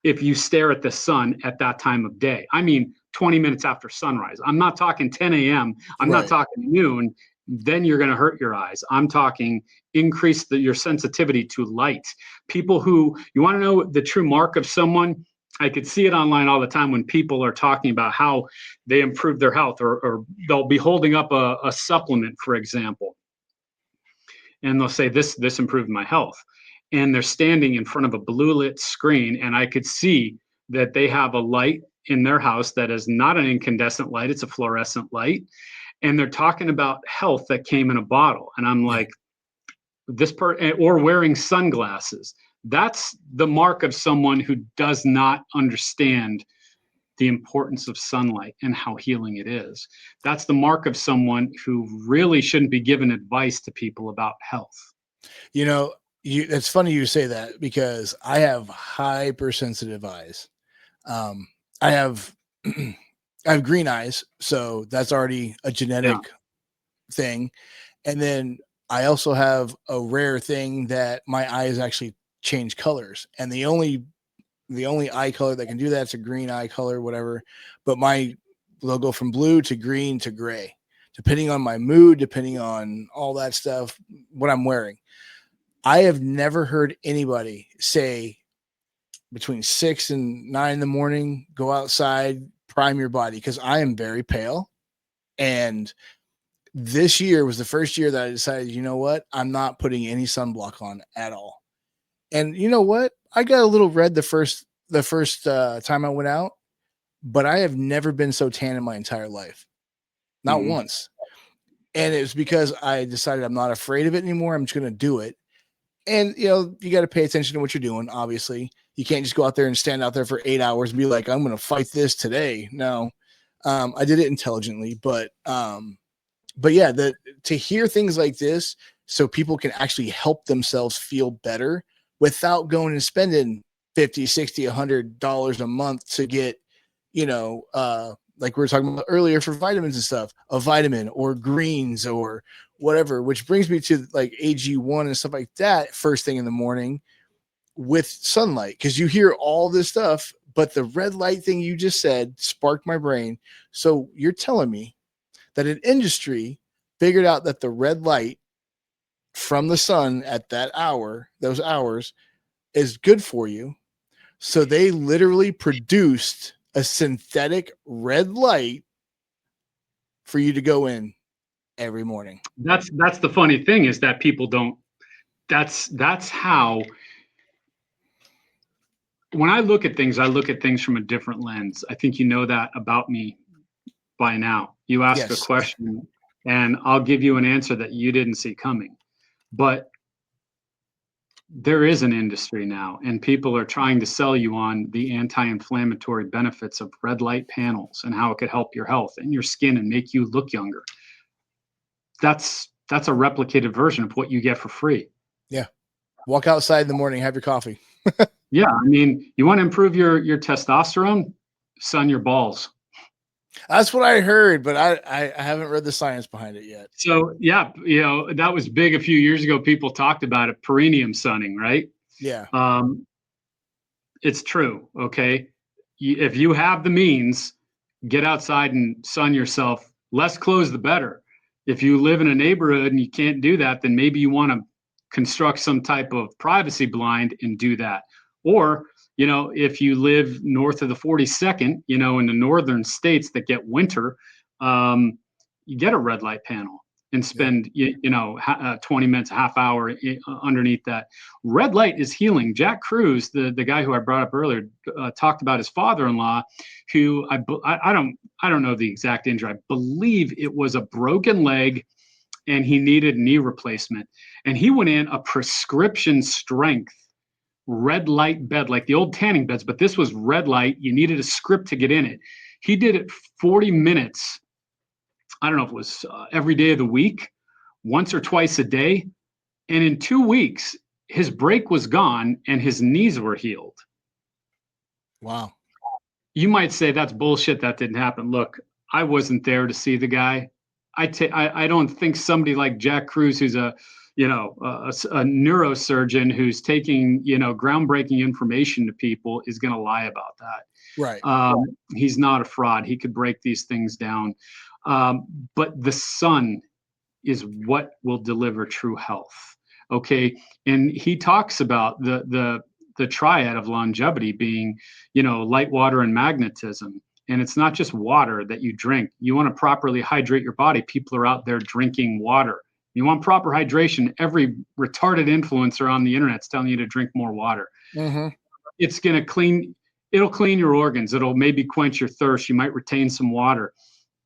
if you stare at the sun at that time of day. I mean, 20 minutes after sunrise. I'm not talking 10 a.m. I'm not right. talking noon. Then you're going to hurt your eyes. I'm talking increase your sensitivity to light. People who, you want to know the true mark of someone? I could see it online all the time when people are talking about how they improve their health, or they'll be holding up a supplement, for example, and they'll say, this improved my health. And they're standing in front of a blue lit screen, and I could see that they have a light in their house that is not an incandescent light, it's a fluorescent light. And they're talking about health that came in a bottle. And I'm like, or wearing sunglasses. That's the mark of someone who does not understand the importance of sunlight and how healing it is. That's the mark of someone who really shouldn't be giving advice to people about health. It's funny you say that, because I have hypersensitive eyes. I have I have green eyes, so that's already a genetic thing. And then I also have a rare thing that my eyes actually change colors. And the only eye color that can do that's a green eye color, whatever. But they'll go from blue to green to gray, depending on my mood, depending on all that stuff, what I'm wearing. I have never heard anybody say between 6 and 9 in the morning, go outside, prime your body, because I am very pale. And this year was the first year that I decided, you know what? I'm not putting any sunblock on at all. And you know what? I got a little red the first time I went out, but I have never been so tan in my entire life. Not once. And it was because I decided I'm not afraid of it anymore. I'm just going to do it. And, you know, you got to pay attention to what you're doing. Obviously, you can't just go out there and stand out there for 8 hours and be like, I'm going to fight this today. No, I did it intelligently, but yeah, to hear things like this, so people can actually help themselves feel better without going and spending 50, 60, $100 a month to get, you know, like we were talking about earlier for vitamins and stuff, a vitamin or greens or whatever, which brings me to like AG1 and stuff like that first thing in the morning with sunlight. Cause you hear all this stuff, but the red light thing you just said sparked my brain. So you're telling me that an industry figured out that the red light from the sun at that hour, those hours, is good for you. So they literally produced a synthetic red light for you to go in every morning. That's the funny thing, is that people don't. That's how. When I look at things from a different lens. I think you know that about me by now. You ask a question, and I'll give you an answer that you didn't see coming. But there is an industry now, and people are trying to sell you on the anti-inflammatory benefits of red light panels and how it could help your health and your skin and make you look younger. That's a replicated version of what you get for free. Yeah. Walk outside in the morning, have your coffee. Yeah, I mean, you want to improve your testosterone? Sun your balls. That's what I heard, but I haven't read the science behind it yet. So yeah, you know, that was big a few years ago. People talked about it, perineum sunning, right? Yeah. It's true. Okay. If you have the means, get outside and sun yourself. Less clothes, the better. If you live in a neighborhood and you can't do that, then maybe you want to construct some type of privacy blind and do that. Or, you know, if you live north of the 42nd, you know, in the northern states that get winter, you get a red light panel and spend, 20 minutes, a half hour underneath that. Red light is healing. Jack Cruz, the guy who I brought up earlier, talked about his father-in-law, who I don't know the exact injury. I believe it was a broken leg, and he needed knee replacement. And he went in a prescription strength red light bed, like the old tanning beds, but this was red light. You needed a script to get in it. He did it 40 minutes. I don't know if it was every day of the week, once or twice a day. And in 2 weeks, his break was gone and his knees were healed. Wow. You might say that's bullshit. That didn't happen. Look, I wasn't there to see the guy. I don't think somebody like Jack Cruz, who's a neurosurgeon who's taking, groundbreaking information to people, is going to lie about that. Right. He's not a fraud. He could break these things down. But the sun is what will deliver true health. Okay. And he talks about the triad of longevity being, light, water, and magnetism. And it's not just water that you drink. You want to properly hydrate your body. People are out there drinking water. You want proper hydration. Every retarded influencer on the internet is telling you to drink more water. Mm-hmm. It's going to it'll clean your organs. It'll maybe quench your thirst. You might retain some water.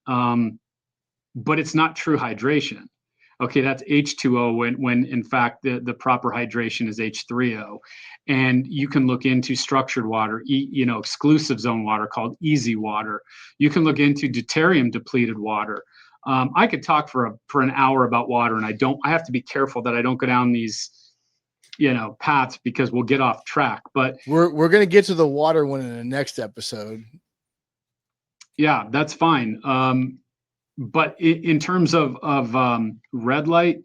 But it's not true hydration. Okay, that's H2O when in fact the proper hydration is H3O. And you can look into structured water, exclusive zone water called easy water. You can look into deuterium depleted water. I could talk for an hour about water, and I have to be careful that I don't go down these, paths, because we'll get off track. But we're going to get to the water one in the next episode. Yeah, that's fine. But in terms of red light,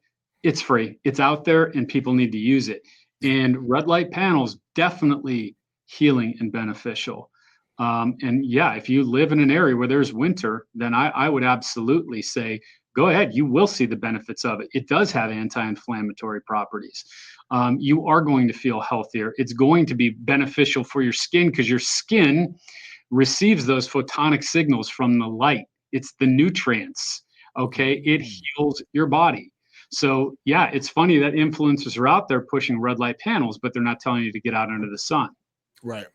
it's free. It's out there, and people need to use it. And red light panels, definitely healing and beneficial. And yeah, if you live in an area where there's winter, then I would absolutely say, go ahead. You will see the benefits of it. It does have anti-inflammatory properties. You are going to feel healthier. It's going to be beneficial for your skin, because your skin receives those photonic signals from the light. It's the nutrients. Okay. It heals your body. So yeah, it's funny that influencers are out there pushing red light panels, but they're not telling you to get out under the sun. Right.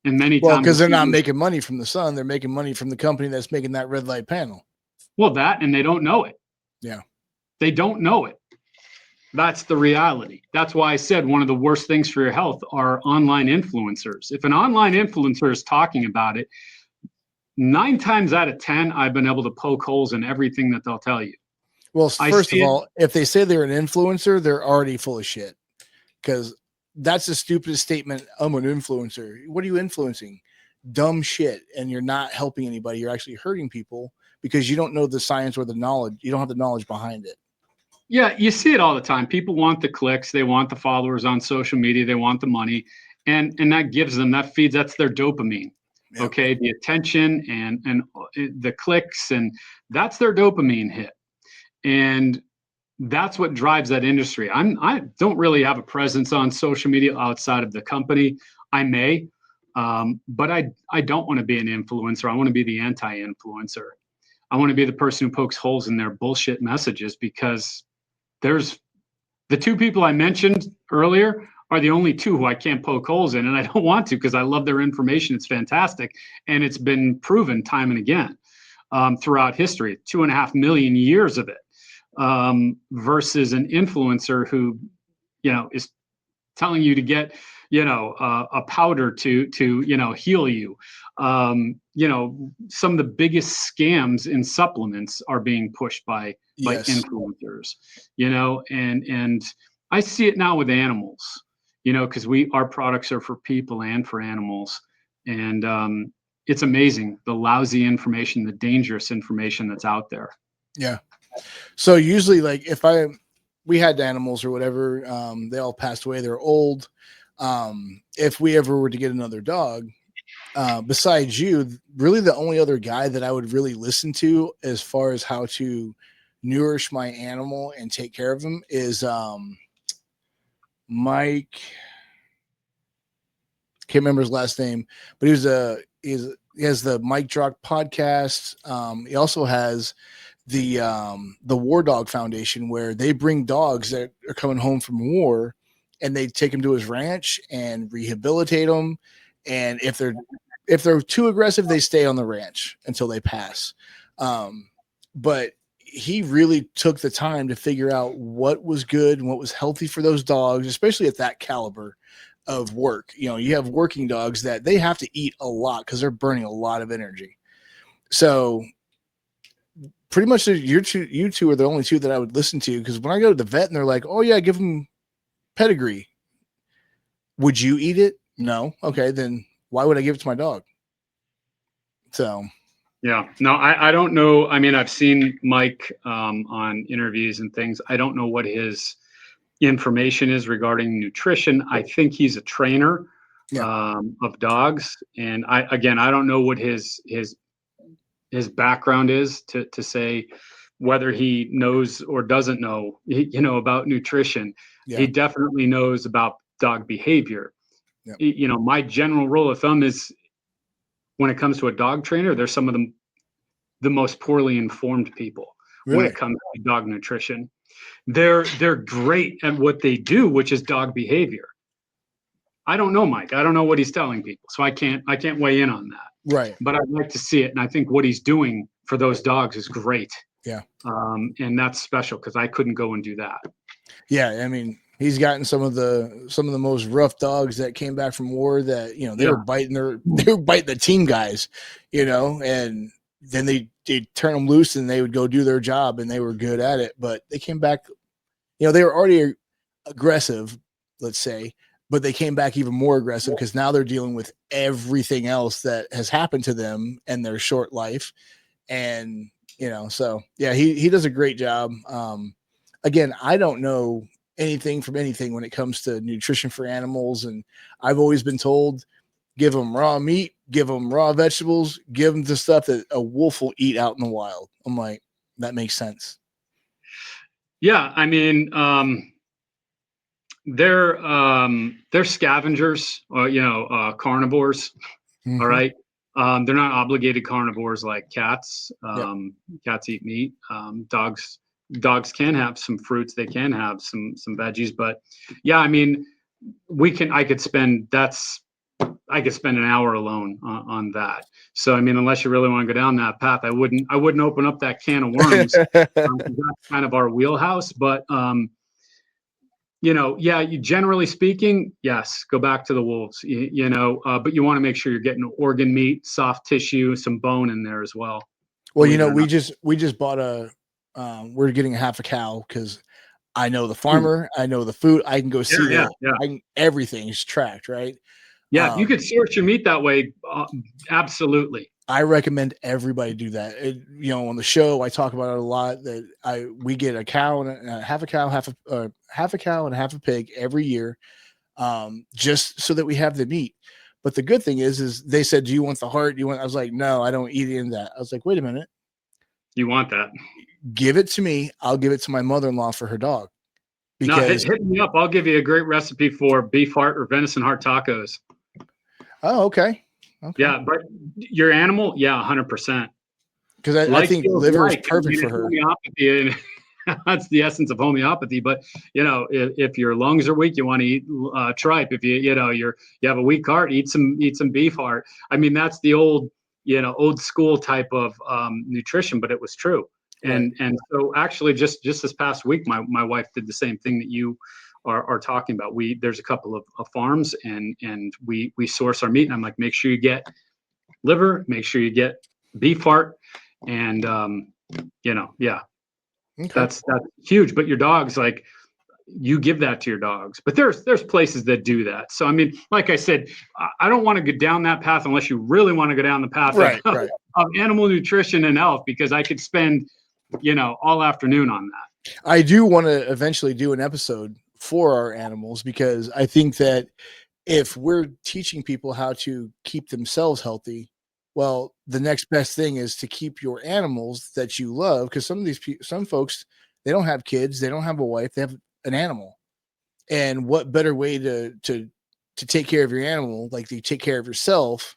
And many Well, times, because they're not making money from the sun, they're making money from the company that's making that red light panel. well, that, and they don't know it. Yeah. They don't know it. That's the reality. That's why I said one of the worst things for your health are online influencers. If an online influencer is talking about it, 9 times out of 10, I've been able to poke holes in everything that they'll tell you. Well, I first of see it. all, if they say they're an influencer, they're already full of shit. Because that's the stupidest statement. I'm an influencer. What are you influencing? Dumb shit. And you're not helping anybody. You're actually hurting people because you don't know the science or the knowledge. You don't have the knowledge behind it. Yeah, you see it all the time. People want the clicks, they want the followers on social media, they want the money, and that gives them, that feeds, that's their dopamine. Yep. Okay, the attention and the clicks, and that's their dopamine hit, and that's what drives that industry. I don't really have a presence on social media outside of the company. I may, but I don't want to be an influencer. I want to be the anti-influencer. I want to be the person who pokes holes in their bullshit messages, because there's the 2 people I mentioned earlier are the only 2 who I can't poke holes in, and I don't want to, because I love their information. It's fantastic, and it's been proven time and again throughout history, 2.5 million years of it, versus an influencer who, is telling you to get, a powder to heal you. Some of the biggest scams in supplements are being pushed by Yes. influencers, and I see it now with animals, because our products are for people and for animals. And it's amazing, the lousy information, the dangerous information that's out there. Yeah. So usually, like, we had animals or whatever, they all passed away. They're old. If we ever were to get another dog, besides you, really the only other guy that I would really listen to as far as how to nourish my animal and take care of him is Mike. Can't remember his last name, but he has the Mike Drock podcast. He also has the War Dog Foundation, where they bring dogs that are coming home from war, and they take them to his ranch and rehabilitate them. And if they're too aggressive, they stay on the ranch until they pass. But he really took the time to figure out what was good and what was healthy for those dogs, especially at that caliber of work. You have working dogs that they have to eat a lot because they're burning a lot of energy. So pretty much you two are the only 2 that I would listen to, because when I go to the vet and they're like, oh yeah, give them pedigree. Would you eat it? No. Okay, then why would I give it to my dog? So yeah, no, I don't know. I mean, I've seen Mike on interviews and things. I don't know what his information is regarding nutrition. I think he's a trainer of dogs, and I don't know what his background is to say whether he knows or doesn't know, about nutrition. Yeah. He definitely knows about dog behavior. Yep. My general rule of thumb is, when it comes to a dog trainer, they're some of the most poorly informed people when it comes to dog nutrition. They're great at what they do, which is dog behavior. I don't know Mike. I don't know what he's telling people, so I can't weigh in on that. Right. But I'd like to see it, and I think what he's doing for those dogs is great. Yeah. And that's special, because I couldn't go and do that. Yeah, I mean, he's gotten some of the most rough dogs that came back from war that, they were biting the team guys, and then they turn them loose and they would go do their job, and they were good at it, but they came back, they were already aggressive, let's say, but they came back even more aggressive because now they're dealing with everything else that has happened to them in their short life. And, so yeah, he does a great job. Again, I don't know anything from anything when it comes to nutrition for animals. And I've always been told, give them raw meat, give them raw vegetables, give them the stuff that a wolf will eat out in the wild. I'm like, that makes sense. Yeah. I mean, they're scavengers, carnivores. Mm-hmm. All right. They're not obligated carnivores like cats. Cats eat meat. Dogs can have some fruits. They can have some veggies, but yeah, I mean, I could spend, that's I could spend an hour alone on that. So, I mean, unless you really want to go down that path, I wouldn't open up that can of worms. 'Cause that's kind of our wheelhouse. But, yeah, generally speaking, yes, go back to the wolves, but you want to make sure you're getting organ meat, soft tissue, some bone in there as well. Well, we just bought we're getting a half a cow because I know the farmer, I know the food, I can go see Yeah. everything is tracked, right? Yeah, if you could source your meat that way, absolutely. I recommend everybody do that. On the show, I talk about it a lot that we get a cow and half a cow, half a cow and half a pig every year, just so that we have the meat. But the good thing is they said, "Do you want the heart? I was like, "No, I don't eat any of that." I was like, "Wait a minute, you want that? Give it to me. I'll give it to my mother-in-law for her dog." Because hit me up. I'll give you a great recipe for beef heart or venison heart tacos. Oh, okay. Yeah, but your animal, 100%. Because I think liver is perfect for her. Homeopathy, that's the essence of homeopathy. But if your lungs are weak, you want to eat tripe. If you have a weak heart, eat some beef heart. I mean, that's the old school type of nutrition, but it was true. And so actually, just this past week, my wife did the same thing that you are talking about. There's a couple of farms, and we source our meat, and I'm like, make sure you get liver, make sure you get beef heart, and that's huge. But your dogs, like, you give that to your dogs, but there's places that do that. So I mean, like I said, I don't want to go down that path unless you really want to go down the path of animal nutrition and health, because I could spend all afternoon on that. I do want to eventually do an episode for our animals, because I think that if we're teaching people how to keep themselves healthy, well, the next best thing is to keep your animals that you love. Because some folks, they don't have kids, they don't have a wife, they have an animal. And what better way to take care of your animal, like you take care of yourself?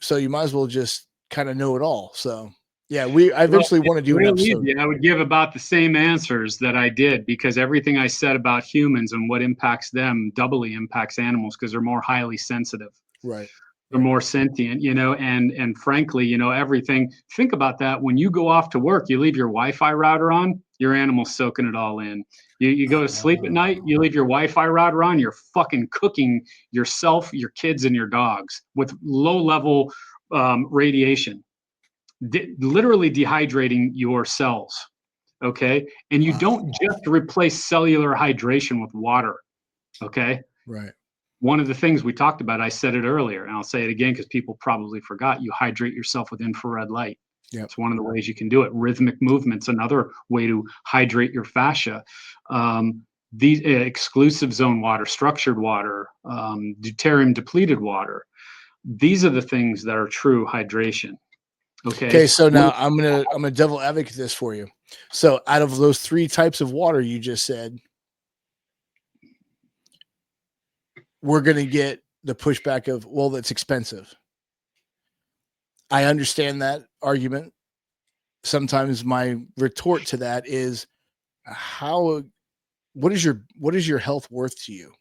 So you might as well just kind of know it all. So yeah, I eventually want to do an episode. I would give about the same answers that I did, because everything I said about humans and what impacts them doubly impacts animals, because they're more highly sensitive. Right. They're more sentient, and frankly, everything. Think about that. When you go off to work, you leave your Wi-Fi router on, your animal's soaking it all in. You go to sleep at night, you leave your Wi-Fi router on, you're fucking cooking yourself, your kids, and your dogs with low-level radiation. Literally dehydrating your cells. Okay. And you don't just replace cellular hydration with water. Okay. Right. One of the things we talked about, I said it earlier, and I'll say it again because people probably forgot, you hydrate yourself with infrared light. Yep. It's one of the ways you can do it. Rhythmic movement's another way to hydrate your fascia. These exclusive zone water, structured water, deuterium depleted water. These are the things that are true hydration. Okay. So now I'm gonna devil advocate this for you. So out of those 3 types of water you just said, we're gonna get the pushback of, well, that's expensive. I understand that argument. Sometimes my retort to that is, what is your health worth to you?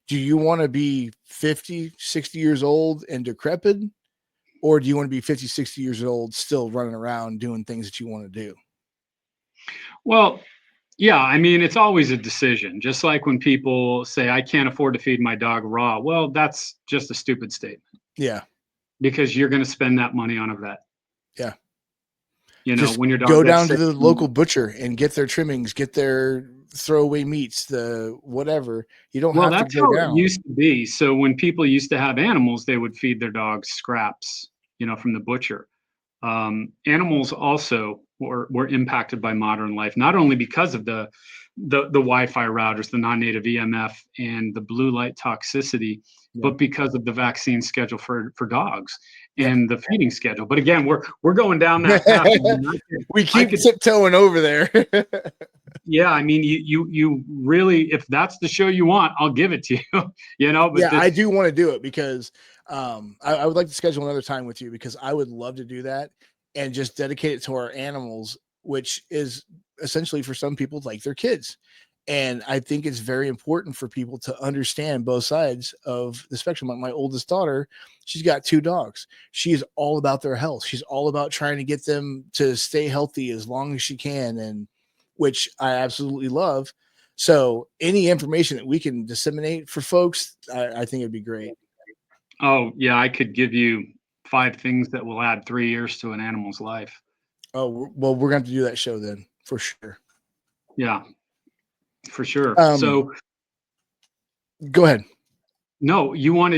Do you want to be 50, 60 years old and decrepit? Or do you want to be 50, 60 years old, still running around doing things that you want to do? Well, yeah, I mean, it's always a decision. Just like when people say, I can't afford to feed my dog raw. Well, that's just a stupid statement. Yeah. Because you're going to spend that money on a vet. Yeah. Just when your dog go down to the local butcher and get their trimmings, get their throwaway meats, the whatever. You don't have to go down. It used to be. So when people used to have animals, they would feed their dogs scraps, from the butcher. Animals also were impacted by modern life, not only because of the Wi-Fi routers, the non-native EMF, and the blue light toxicity, but because of the vaccine schedule for dogs and the feeding schedule. But again, we're going down that path. We keep tiptoeing over there. Yeah, I mean, you really, if that's the show you want, I'll give it to you. But I do want to do it, because I would like to schedule another time with you, because I would love to do that and just dedicate it to our animals, which is essentially for some people like their kids. And I think it's very important for people to understand both sides of the spectrum. Like my oldest daughter, she's got 2 dogs. She's all about their health. She's all about trying to get them to stay healthy as long as she can, and which I absolutely love. So any information that we can disseminate for folks, I think it'd be great. Oh, yeah, I could give you 5 things that will add 3 years to an animal's life. Oh, well, we're going to have to do that show then for sure. Yeah, for sure. So go ahead. no, you were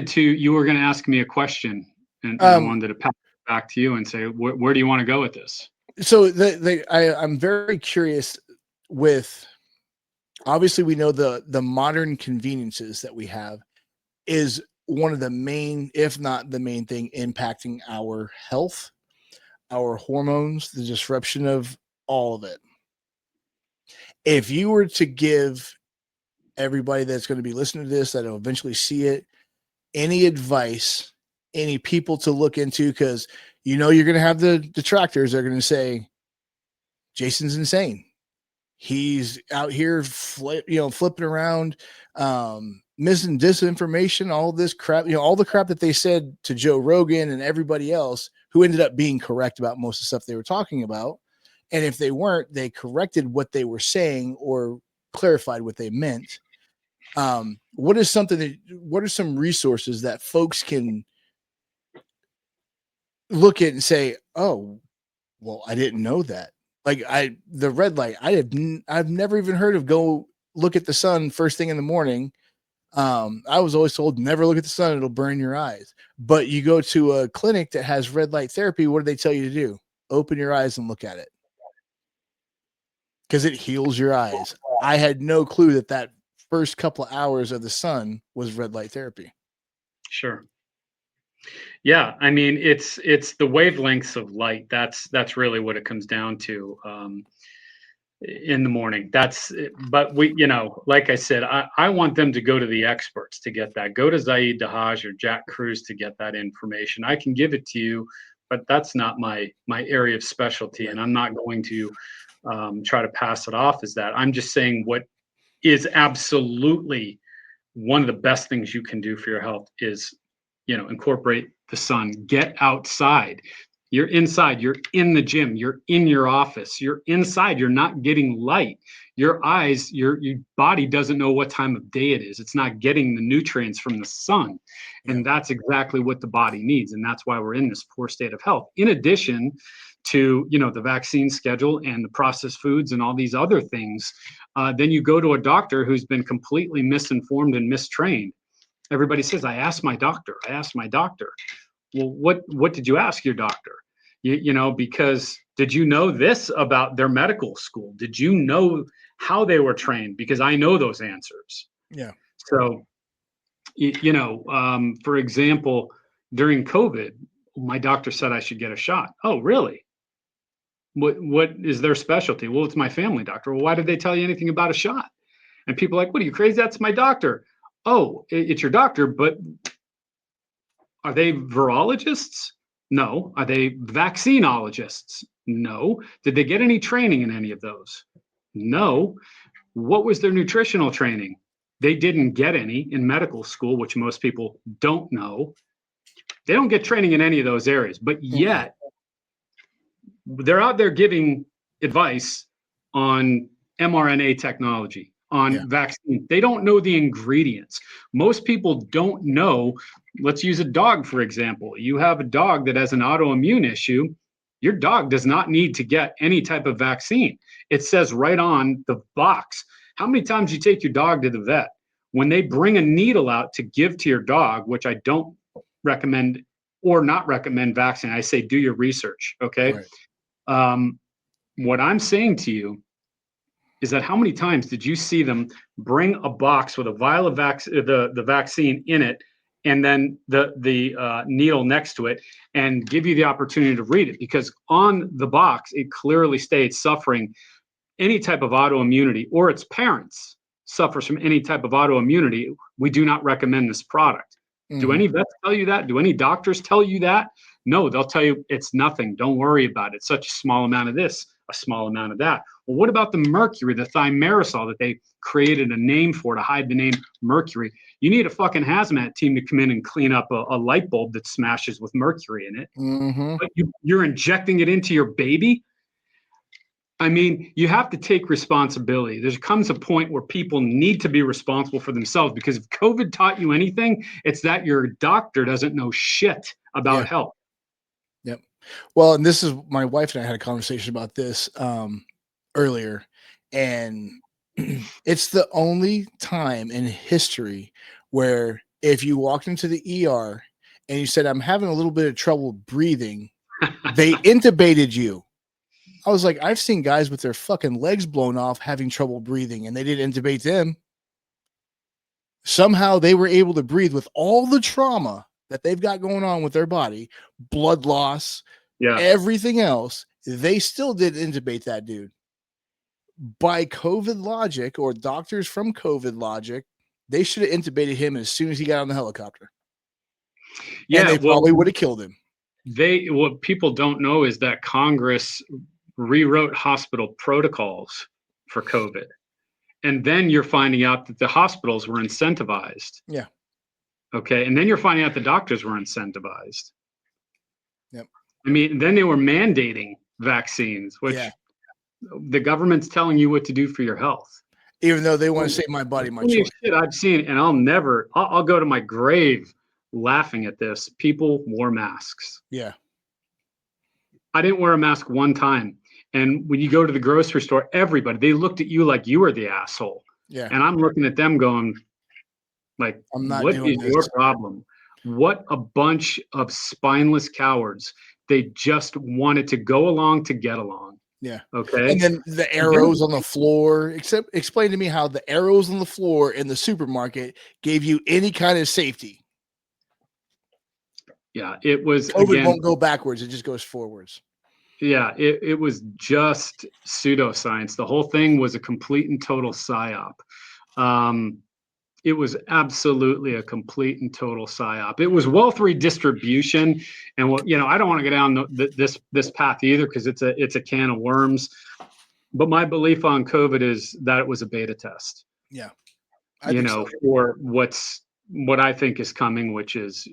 going to ask me a question, and I wanted to pass it back to you and say, where do you want to go with this? So I'm very curious with, obviously we know the modern conveniences that we have is one of the main, if not the main thing impacting our health, our hormones, the disruption of all of it. If you were to give everybody that's going to be listening to this, that'll eventually see it, any advice, any people to look into, because you're going to have the detractors that are going to say, Jason's insane. He's out here, flipping around, missing disinformation, all this crap, all the crap that they said to Joe Rogan and everybody else who ended up being correct about most of the stuff they were talking about. And if they weren't, they corrected what they were saying or clarified what they meant. What are some resources that folks can look at and say, oh, well, I didn't know that. Like the red light, I've never even heard of go look at the sun first thing in the morning. I was always told never look at the sun, it'll burn your eyes. But you go to a clinic that has red light therapy, what do they tell you to do? Open your eyes and look at it. Because it heals your eyes. I had no clue that first couple of hours of the sun was red light therapy. Sure. Yeah, I mean, it's the wavelengths of light. That's really what it comes down to in the morning. But we, like I said, I want them to go to the experts to get that. Go to Zaid Dahaj or Jack Cruz to get that information. I can give it to you, but that's not my area of specialty, and I'm not going to try to pass it off as that. I'm just saying what is absolutely one of the best things you can do for your health is, incorporate the sun, get outside. You're inside, you're in the gym, you're in your office, you're inside, you're not getting light. Your eyes, your body doesn't know what time of day it is. It's not getting the nutrients from the sun. And that's exactly what the body needs. And that's why we're in this poor state of health. In addition to, the vaccine schedule and the processed foods and all these other things, then you go to a doctor who's been completely misinformed and mistrained. Everybody says, I asked my doctor. Well, what did you ask your doctor? Because did you know this about their medical school? Did you know how they were trained? Because I know those answers. Yeah. So, for example, during COVID, my doctor said I should get a shot. Oh, really? What is their specialty? Well, it's my family doctor. Well, why did they tell you anything about a shot? And people are like, what are you, crazy? That's my doctor. Oh, it's your doctor, but are they virologists? No. Are they vaccinologists? No. Did they get any training in any of those? No. What was their nutritional training? They didn't get any in medical school, which most people don't know. They don't get training in any of those areas, but yet they're out there giving advice on mRNA technology, on vaccine. They don't know the ingredients. Most people don't know. Let's use a dog, for example. You have a dog that has an autoimmune issue. Your dog does not need to get any type of vaccine. It says right on the box. How many times you take your dog to the vet? When they bring a needle out to give to your dog, which I don't recommend or not recommend vaccine, I say do your research, okay? Right. What I'm saying to you is that how many times did you see them bring a box with a vial of the vaccine in it, and then the needle next to it, and give you the opportunity to read it? Because on the box, it clearly states suffering any type of autoimmunity, or its parents suffers from any type of autoimmunity, we do not recommend this product. Do any vets tell you that? Do any doctors tell you that? No, they'll tell you it's nothing. Don't worry about it. It's such a small amount of this, a small amount of that. Well, what about the mercury, the thimerosal that they created a name for to hide the name mercury? You need a fucking hazmat team to come in and clean up a light bulb that smashes with mercury in it. Mm-hmm. But you're injecting it into your baby. I mean, you have to take responsibility. There comes a point where people need to be responsible for themselves, because if COVID taught you anything, it's that your doctor doesn't know shit about health. Yep. Well, and this is, my wife and I had a conversation about this earlier, and it's the only time in history where if you walked into the ER and you said, I'm having a little bit of trouble breathing, they intubated you. I was like, I've seen guys with their fucking legs blown off having trouble breathing, and they didn't intubate them. Somehow they were able to breathe with all the trauma that they've got going on with their body, blood loss, everything else. They still didn't intubate that dude. By COVID logic, or doctors from COVID logic, they should have intubated him as soon as he got on the helicopter. Yeah, and they probably would have killed him. What people don't know is that Congress rewrote hospital protocols for COVID. And then you're finding out that the hospitals were incentivized. Yeah. Okay. And then you're finding out the doctors were incentivized. Yep. I mean, then they were mandating vaccines, which the government's telling you what to do for your health. Even though they want to save my body, my choice. Shit I've seen, and I'll go to my grave laughing at this. People wore masks. Yeah. I didn't wear a mask one time. And when you go to the grocery store, everybody, they looked at you like you were the asshole. Yeah. And I'm looking at them going, like, what is your problem? What a bunch of spineless cowards. They just wanted to go along to get along. Yeah. Okay. And then the arrows on the floor, explain to me how the arrows on the floor in the supermarket gave you any kind of safety. Yeah. It was, COVID won't go backwards. It just goes forwards. Yeah, it was just pseudoscience. The whole thing was a complete and total psyop. It was absolutely a complete and total psyop. It was wealth redistribution, and I don't want to go down this path either, because it's a can of worms. But my belief on COVID is that it was a beta test. Yeah, for what I think is coming, which is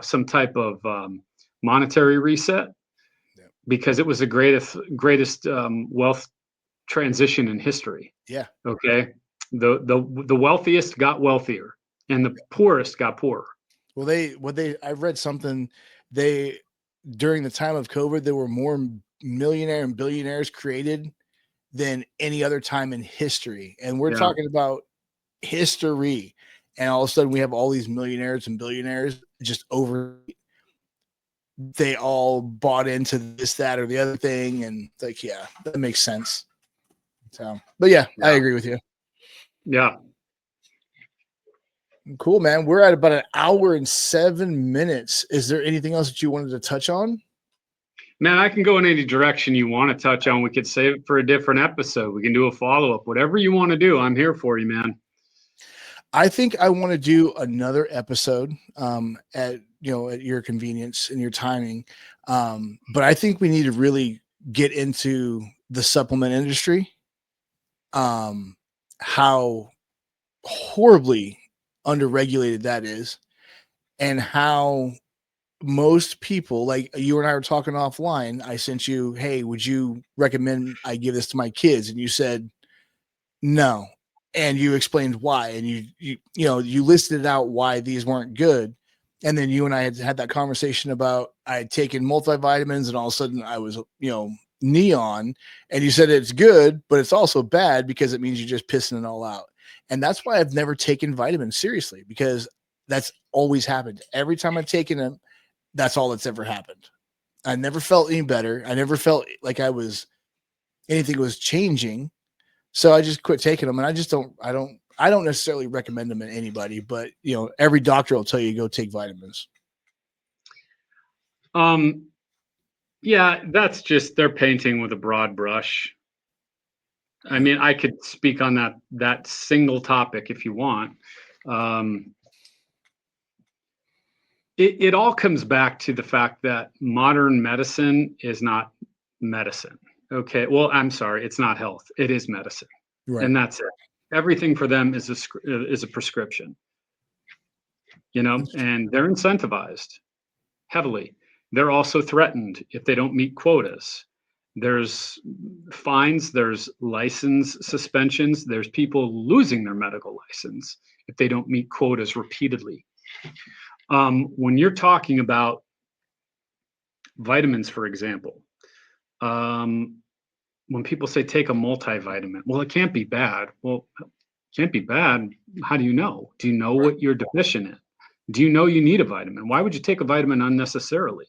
some type of monetary reset. Because it was the greatest wealth transition in history. Yeah. Okay. The wealthiest got wealthier, and the poorest got poorer. Well, I read something. During the time of COVID, there were more millionaire and billionaires created than any other time in history. And we're talking about history. And all of a sudden we have all these millionaires and billionaires just over. They all bought into this, that, or the other thing. And like, yeah, that makes sense. So, but yeah, I agree with you. Yeah. Cool, man. We're at about 1 hour and 7 minutes. Is there anything else that you wanted to touch on? Man, I can go in any direction you want to touch on. We could save it for a different episode. We can do a follow-up. Whatever you want to do, I'm here for you, man. I think I want to do another episode at your convenience and your timing. But I think we need to really get into the supplement industry. How horribly underregulated that is, and how most people, like you and I were talking offline, I sent you, hey, would you recommend I give this to my kids? And you said no. And you explained why, and you listed out why these weren't good. And then you and I had that conversation about I had taken multivitamins, and all of a sudden I was, neon, and you said it's good, but it's also bad because it means you're just pissing it all out. And that's why I've never taken vitamins seriously, because that's always happened. Every time I've taken them, that's all that's ever happened. I never felt any better. I never felt like anything was changing. So I just quit taking them, and I don't necessarily recommend them to anybody, but every doctor will tell you go take vitamins. Yeah, that's just, they're painting with a broad brush. I mean, I could speak on that single topic if you want. It all comes back to the fact that modern medicine is not medicine. Okay. Well, I'm sorry. It's not health. It is medicine. Right. And that's it. Everything for them is a prescription, and they're incentivized heavily. They're also threatened if they don't meet quotas. There's fines, there's license suspensions, there's people losing their medical license if they don't meet quotas repeatedly. When you're talking about vitamins, for example, um, when people say take a multivitamin, well, it can't be bad. Well, it can't be bad. How do you know? Do you know Right. what you're deficient in? Do you know you need a vitamin? Why would you take a vitamin unnecessarily?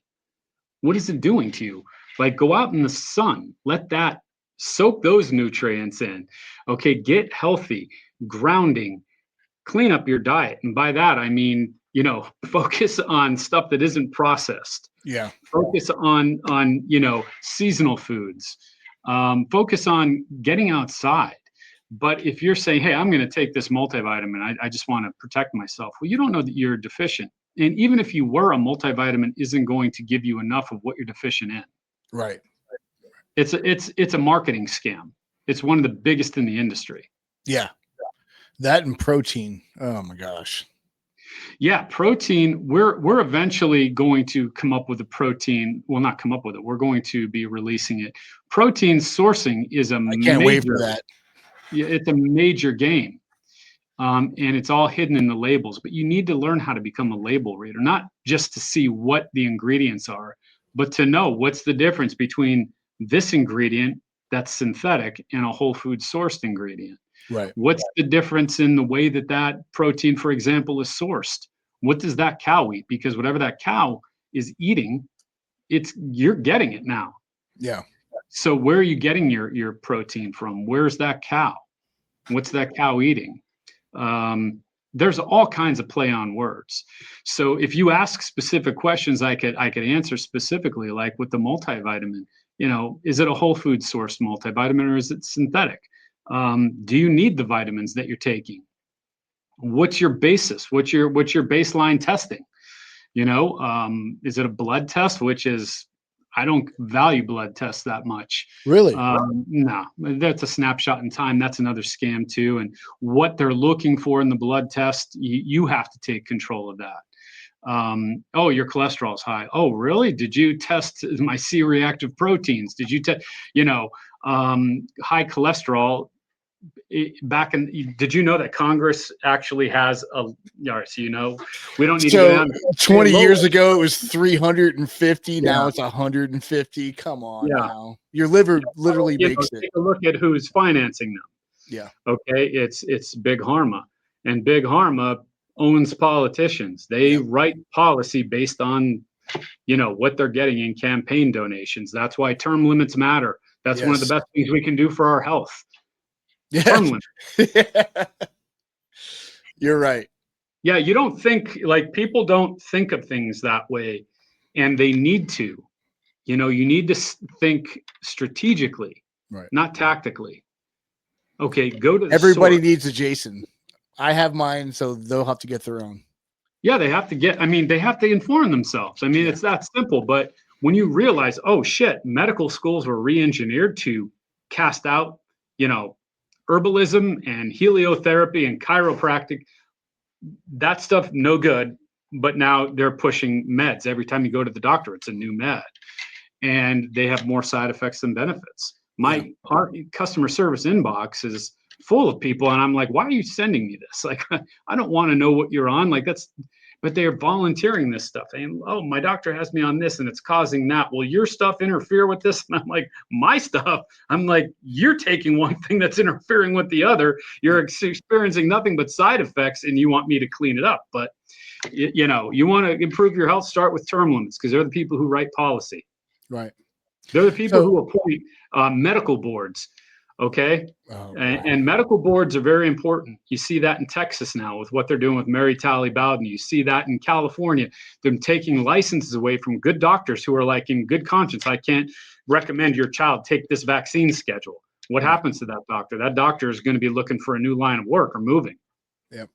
What is it doing to you? Like, go out in the sun, let that soak those nutrients in. Okay, get healthy, grounding, clean up your diet. And by that, I mean, focus on stuff that isn't processed. Yeah. Focus on seasonal foods. Focus on getting outside. But if you're saying, hey, I'm going to take this multivitamin, I just want to protect myself. Well, you don't know that you're deficient. And even if you were, a multivitamin isn't going to give you enough of what you're deficient in. Right. It's a marketing scam. It's one of the biggest in the industry. Yeah. That and protein. Oh my gosh. Yeah, protein. We're eventually going to come up with a protein. Well, not come up with it. We're going to be releasing it. Protein sourcing is a I can't wait for that. Yeah, it's a major game. And it's all hidden in the labels, but you need to learn how to become a label reader, not just to see what the ingredients are, but to know what's the difference between this ingredient that's synthetic and a whole food sourced ingredient. Right. What's the difference in the way that protein, for example, is sourced? What does that cow eat? Because whatever that cow is eating, you're getting it now. Yeah. So where are you getting your protein from? Where's that cow? What's that cow eating? There's all kinds of play on words. So if you ask specific questions, I could answer specifically, like with the multivitamin. Is it a whole food sourced multivitamin or is it synthetic? Do you need the vitamins that you're taking? What's your basis? What's your baseline testing? Is it a blood test, which is I don't value blood tests that much. Really? No, that's a snapshot in time. That's another scam too. And what they're looking for in the blood test, you have to take control of that. Oh, your cholesterol's high. Oh, really? Did you test my C-reactive proteins? Did you test, high cholesterol? Did you know that Congress actually has all right, so we don't need to go down. 20 years ago, it was 350. Now Yeah. it's 150. Come on Yeah. now. Your liver literally makes it. Take a look at who's financing them. Yeah. Okay. It's Big Pharma, and Big Pharma owns politicians. They write policy based on, what they're getting in campaign donations. That's why term limits matter. That's one of the best things we can do for our health. Yeah. Term limits. You're right. Yeah, you don't think, like, people don't think of things that way, and they need to. You need to think strategically, Right. not tactically. Okay, go to the Everybody source. needs a Jason. I have mine, so they'll have to get their own. Yeah, they have to inform themselves. It's that simple. But when you realize, oh shit, medical schools were re-engineered to cast out, herbalism and heliotherapy and chiropractic, that stuff no good. But now they're pushing meds. Every time you go to the doctor, it's a new med, and they have more side effects than benefits. Our customer service inbox is full of people, and I'm like, why are you sending me this? Like, I don't want to know what you're on. Like, but they're volunteering this stuff. And oh, my doctor has me on this and it's causing that. Well, your stuff interfere with this. And I'm like, my stuff? I'm like, you're taking one thing that's interfering with the other. You're experiencing nothing but side effects and you want me to clean it up. But, you want to improve your health, start with term limits, because they're the people who write policy. Right. They're the people who appoint medical boards. Okay. And medical boards are very important. You see that in Texas now with what they're doing with Mary Talley Bowden. You see that in California. They're taking licenses away from good doctors who are like, in good conscience, I can't recommend your child take this vaccine schedule. What happens to that doctor? That doctor is going to be looking for a new line of work or moving. Yep.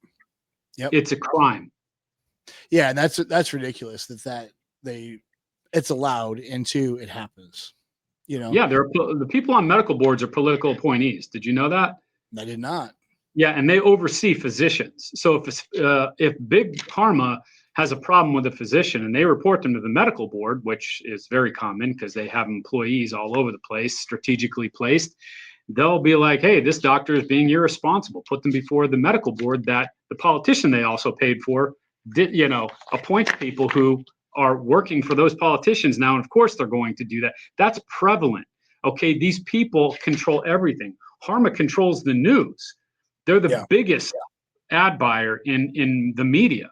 It's a crime. Yeah, and that's ridiculous that it's allowed, and two, it happens. you know. Yeah, the people on medical boards are political appointees. Did you know that? I did not. Yeah, and they oversee physicians. So if big pharma has a problem with a physician and they report them to the medical board, which is very common because they have employees all over the place, strategically placed, they'll be like, hey, this doctor is being irresponsible. Put them before the medical board that the politician they also paid for did, appoints people who are working for those politicians now. And of course they're going to do that. That's prevalent. Okay, these people control everything. Pharma controls the news. They're the biggest ad buyer in the media.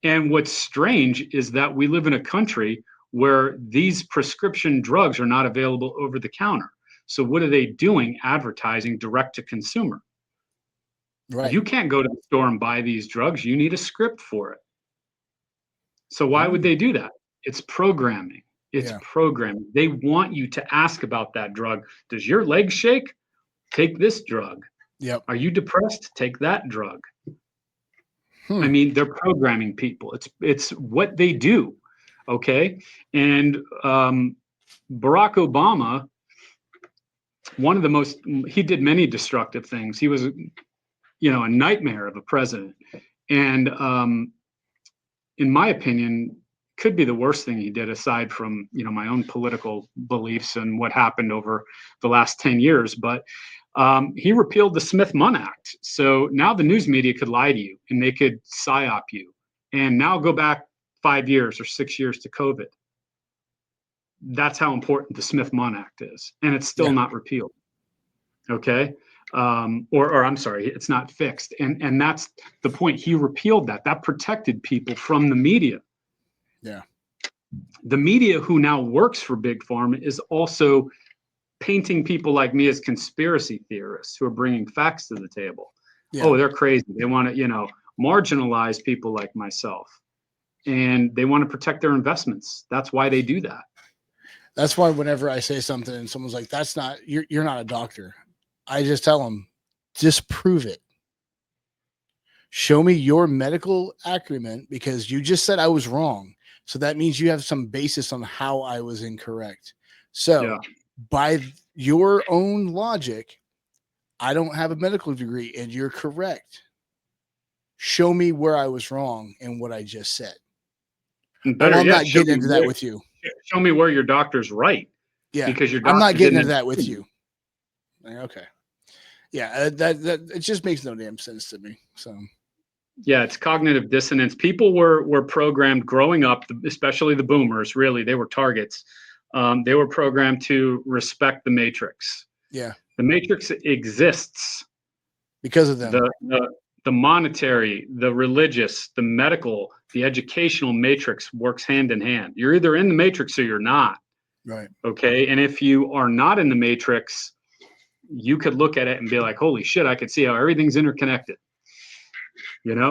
And what's strange is that we live in a country where these prescription drugs are not available over the counter. So what are they doing? Advertising direct to consumer. Right. You can't go to the store and buy these drugs. You need a script for it. So why would they do that? It's programming. It's programming. They want you to ask about that drug. Does your leg shake? Take this drug. Yep. Are you depressed? Take that drug. I mean, they're programming people. It's what they do. Okay. And Barack Obama, he did many destructive things. He was, a nightmare of a president. And in my opinion, could be the worst thing he did, aside from, my own political beliefs and what happened over the last 10 years. But he repealed the Smith-Munn Act. So now the news media could lie to you and they could psyop you. And now go back 5 years or 6 years to COVID. That's how important the Smith-Munn Act is. And it's still not repealed. Okay. Or I'm sorry, it's not fixed. And that's the point. He repealed that. That protected people from the media. Yeah. The media who now works for Big Pharma is also painting people like me as conspiracy theorists who are bringing facts to the table. Yeah. Oh, they're crazy. They want to, marginalize people like myself. And they want to protect their investments. That's why they do that. That's why whenever I say something and someone's like, you're not a doctor, I just tell them, disprove it. Show me your medical acumen, because you just said I was wrong. So that means you have some basis on how I was incorrect. So by your own logic, I don't have a medical degree and you're correct. Show me where I was wrong in what I just said. Better I'm not getting into that with you. Show me where your doctor's right. Yeah. Because your doctor I'm not getting into that with you. Okay. Yeah. That it just makes no damn sense to me. So. Yeah, it's cognitive dissonance. People were programmed growing up, especially the boomers, really, they were targets. They were programmed to respect the matrix. Yeah. The matrix exists because of them. The monetary, the religious, the medical, the educational matrix works hand in hand. You're either in the matrix or you're not. Right. Okay. And if you are not in the matrix, you could look at it and be like, holy shit, I could see how everything's interconnected. Like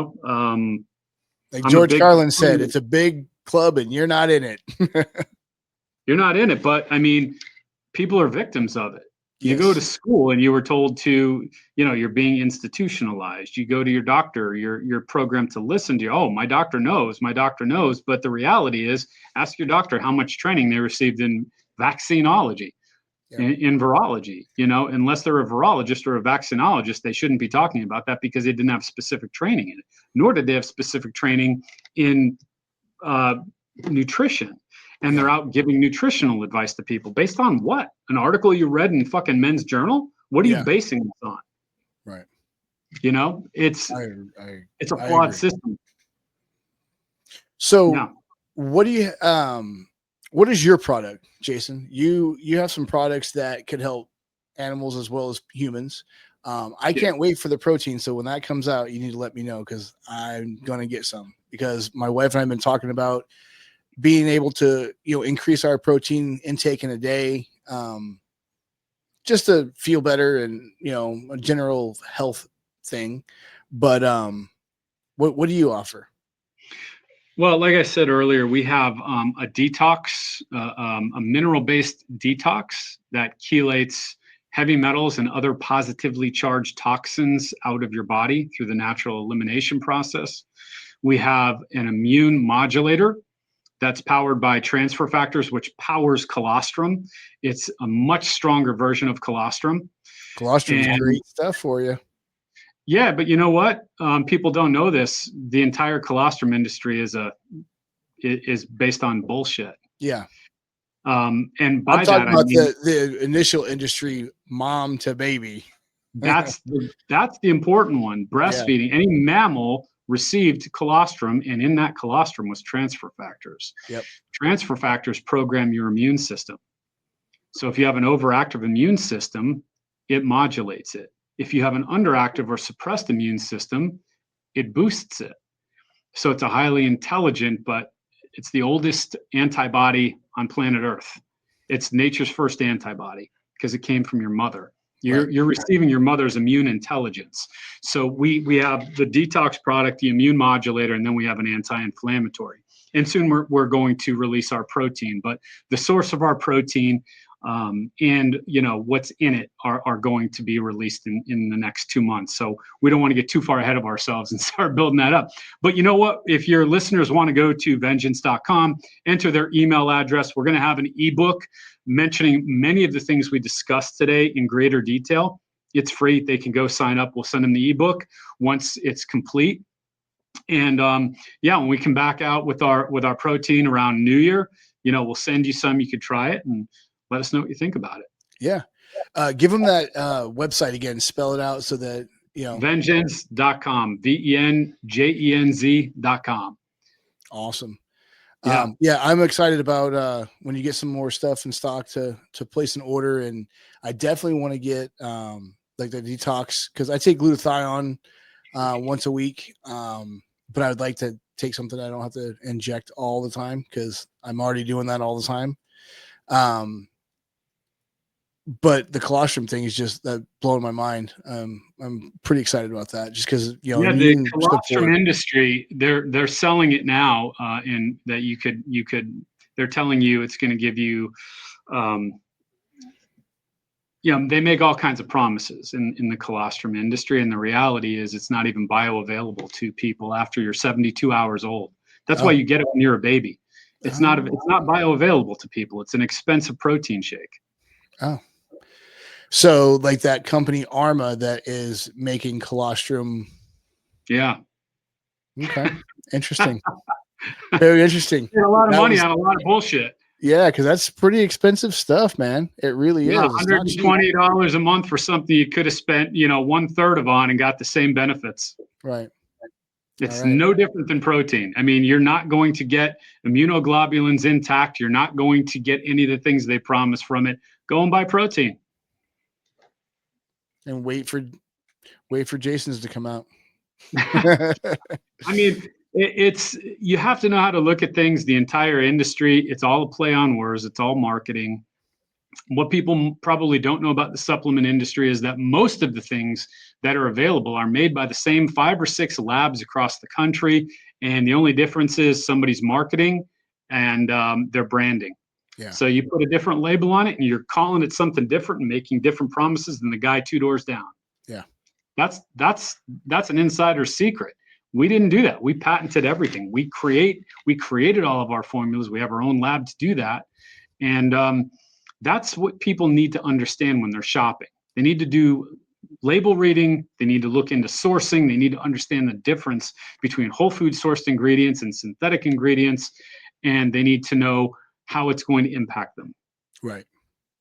George Carlin said, it's a big club and you're not in it. You're not in it, but I mean, people are victims of it. You go to school and you were told to, you're being institutionalized. You go to your doctor, you're programmed to listen to you. Oh, my doctor knows. But the reality is, ask your doctor how much training they received in vaccinology, in virology. Unless they're a virologist or a vaccinologist, they shouldn't be talking about that because they didn't have specific training in it. Nor did they have specific training in nutrition. And they're out giving nutritional advice to people based on what? An article you read in fucking Men's Journal? What are you basing this on? Right. It's a flawed system. So what do you what is your product, Jason? You have some products that could help animals as well as humans. I can't wait for the protein. So when that comes out, you need to let me know, because I'm going to get some, because my wife and I have been talking about being able to, increase our protein intake in a day, just to feel better and, a general health thing. But what do you offer? Well, like I said earlier, we have a detox, a mineral-based detox that chelates heavy metals and other positively charged toxins out of your body through the natural elimination process. We have an immune modulator that's powered by transfer factors, which powers colostrum. It's a much stronger version of colostrum. Colostrum's And great stuff for you. yeah, but you know what? People don't know this. The entire colostrum industry is based on bullshit. Yeah. And I'm by talking that, I about mean, the initial industry, mom to baby. that's the important one. Yeah. Breastfeeding. Any mammal received colostrum, and in that colostrum was transfer factors. Yep. Transfer factors program your immune system. So if you have an overactive immune system, it modulates it. If you have an underactive or suppressed immune system, it boosts it. So it's a highly intelligent, but it's the oldest antibody on planet Earth. It's nature's first antibody because it came from your mother. You're receiving your mother's immune intelligence. So we have the detox product, the immune modulator, and then we have an anti-inflammatory. And soon we're going to release our protein. But the source of our protein and what's in it are going to be released in the next 2 months. So we don't want to get too far ahead of ourselves and start building that up. But you know what? If your listeners want to go to venjenz.com, enter their email address, we're going to have an ebook mentioning many of the things we discussed today in greater detail. It's free. They can go sign up. We'll send them the ebook once it's complete. And when we come back out with our protein around New Year, we'll send you some. You could try it and let us know what you think about it. Yeah. Give them that website again. Spell it out so that, Venjenz.com. VENJENZ.com. Awesome. Yeah. I'm excited about when you get some more stuff in stock to place an order. And I definitely want to get like the detox, because I take glutathione once a week. But I would like to take something I don't have to inject all the time, because I'm already doing that all the time. But the colostrum thing is just that blowing my mind. I'm pretty excited about that, just because the colostrum industry, they're selling it now, in that you could. They're telling you it's going to give you. They make all kinds of promises in the colostrum industry, and the reality is it's not even bioavailable to people after you're 72 hours old. That's why you get it when you're a baby. It's not bioavailable to people. It's an expensive protein shake. Oh. So like that company Arma that is making colostrum. Yeah. Okay. Interesting. Very interesting. A lot of money on a lot of bullshit. Yeah, because that's pretty expensive stuff, man. It really is. $120 a month for something you could have spent, 1/3 of on and got the same benefits. Right. It's no different than protein. I mean, you're not going to get immunoglobulins intact. You're not going to get any of the things they promise from it. Go and buy protein. And wait for Jason's to come out. I mean, it's you have to know how to look at things. The entire industry, it's all a play on words. It's all marketing. What people probably don't know about the supplement industry is that most of the things that are available are made by the same 5 or 6 labs across the country. And the only difference is somebody's marketing and their branding. Yeah. So you put a different label on it and you're calling it something different and making different promises than the guy 2 doors down. Yeah. That's an insider's secret. We didn't do that. We patented everything. We created all of our formulas. We have our own lab to do that. And that's what people need to understand when they're shopping. They need to do label reading. They need to look into sourcing. They need to understand the difference between whole food sourced ingredients and synthetic ingredients. And they need to know how it's going to impact them. Right.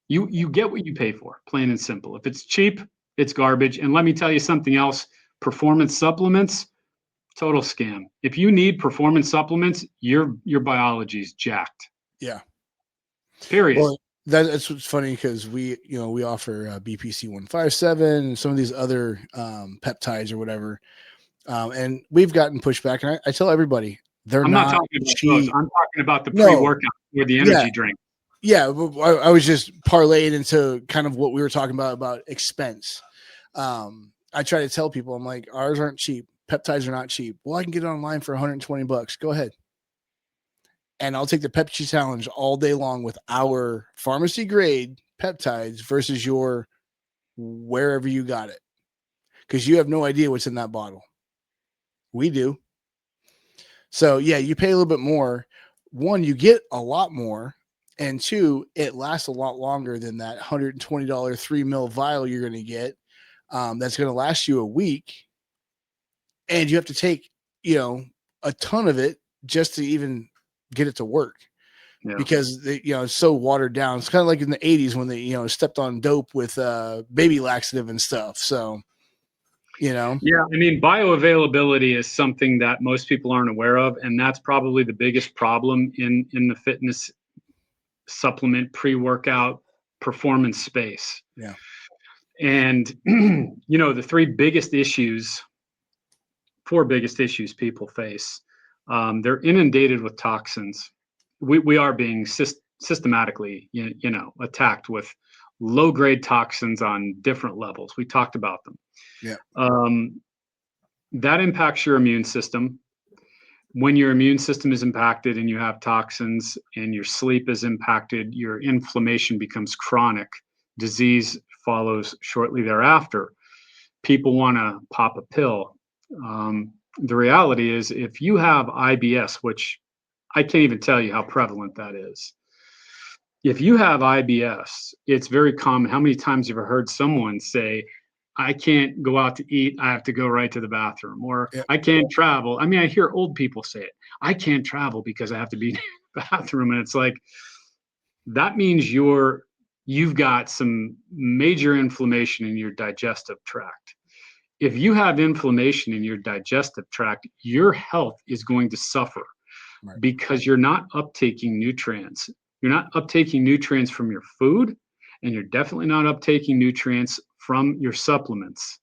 You get what you pay for, plain and simple. If it's cheap, it's garbage. And let me tell you something else. Performance supplements, total scam. If you need performance supplements, your biology is jacked. Yeah. Period. Well, that's what's funny, because we offer BPC 157 and some of these other peptides or whatever, and we've gotten pushback. And I tell everybody, I'm not talking about cheap. those. I'm talking about the pre-workout or the energy drink. Yeah, I was just parlaying into kind of what we were talking about expense. I try to tell people, I'm like, ours aren't cheap. Peptides are not cheap. Well, I can get it online for $120. Go ahead. And I'll take the Pepsi challenge all day long with our pharmacy grade peptides versus your wherever you got it. Because you have no idea what's in that bottle. We do. So yeah, you pay a little bit more. one, you get a lot more, and two, it lasts a lot longer than that $120 3 ml vial you're going to get. That's going to last you a week, and you have to take, a ton of it just to even get it to work. Yeah. Because it's so watered down. It's kind of like in the 80s when they, stepped on dope with baby laxative and stuff. So, Yeah, I mean, bioavailability is something that most people aren't aware of, and that's probably the biggest problem in the fitness supplement pre-workout performance space. Yeah. And the four biggest issues people face. They're inundated with toxins. We are being systematically, attacked with low-grade toxins on different levels. We talked about them. Yeah. That impacts your immune system. When your immune system is impacted and you have toxins and your sleep is impacted, your inflammation becomes chronic. Disease follows shortly thereafter. People want to pop a pill. The reality is, if you have IBS, which I can't even tell you how prevalent that is. If you have IBS, it's very common. How many times have you ever heard someone say, I can't go out to eat, I have to go right to the bathroom, or I can't travel. I mean, I hear old people say it. I can't travel because I have to be in the bathroom. And it's like, that means you've got some major inflammation in your digestive tract. If you have inflammation in your digestive tract, your health is going to suffer because you're not uptaking nutrients. You're not uptaking nutrients from your food, and you're definitely not uptaking nutrients from your supplements.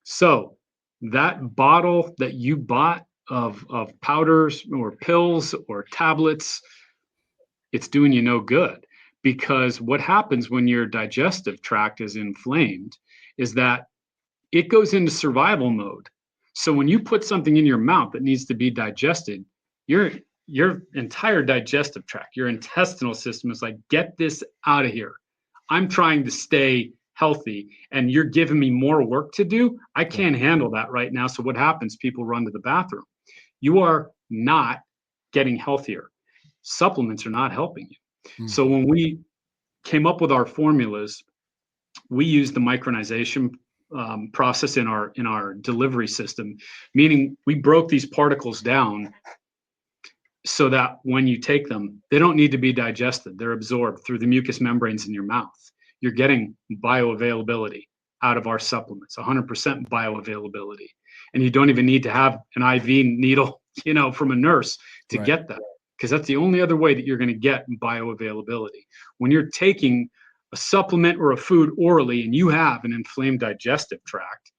So that bottle that you bought of powders or pills or tablets, it's doing you no good, because what happens when your digestive tract is inflamed is that it goes into survival mode. So when you put something in your mouth that needs to be digested, your entire digestive tract, your intestinal system is like, get this out of here. I'm trying to stay healthy and you're giving me more work to do. I can't handle that right now. So what happens? People run to the bathroom. You are not getting healthier. Supplements are not helping you. So when we came up with our formulas, we used the micronization process in our delivery system, meaning we broke these particles down so that when you take them, they don't need to be digested. They're absorbed through the mucous membranes in your mouth. You're getting bioavailability out of our supplements, 100% bioavailability. And you don't even need to have an IV needle, from a nurse to get that, because that's the only other way that you're going to get bioavailability. When you're taking a supplement or a food orally and you have an inflamed digestive tract,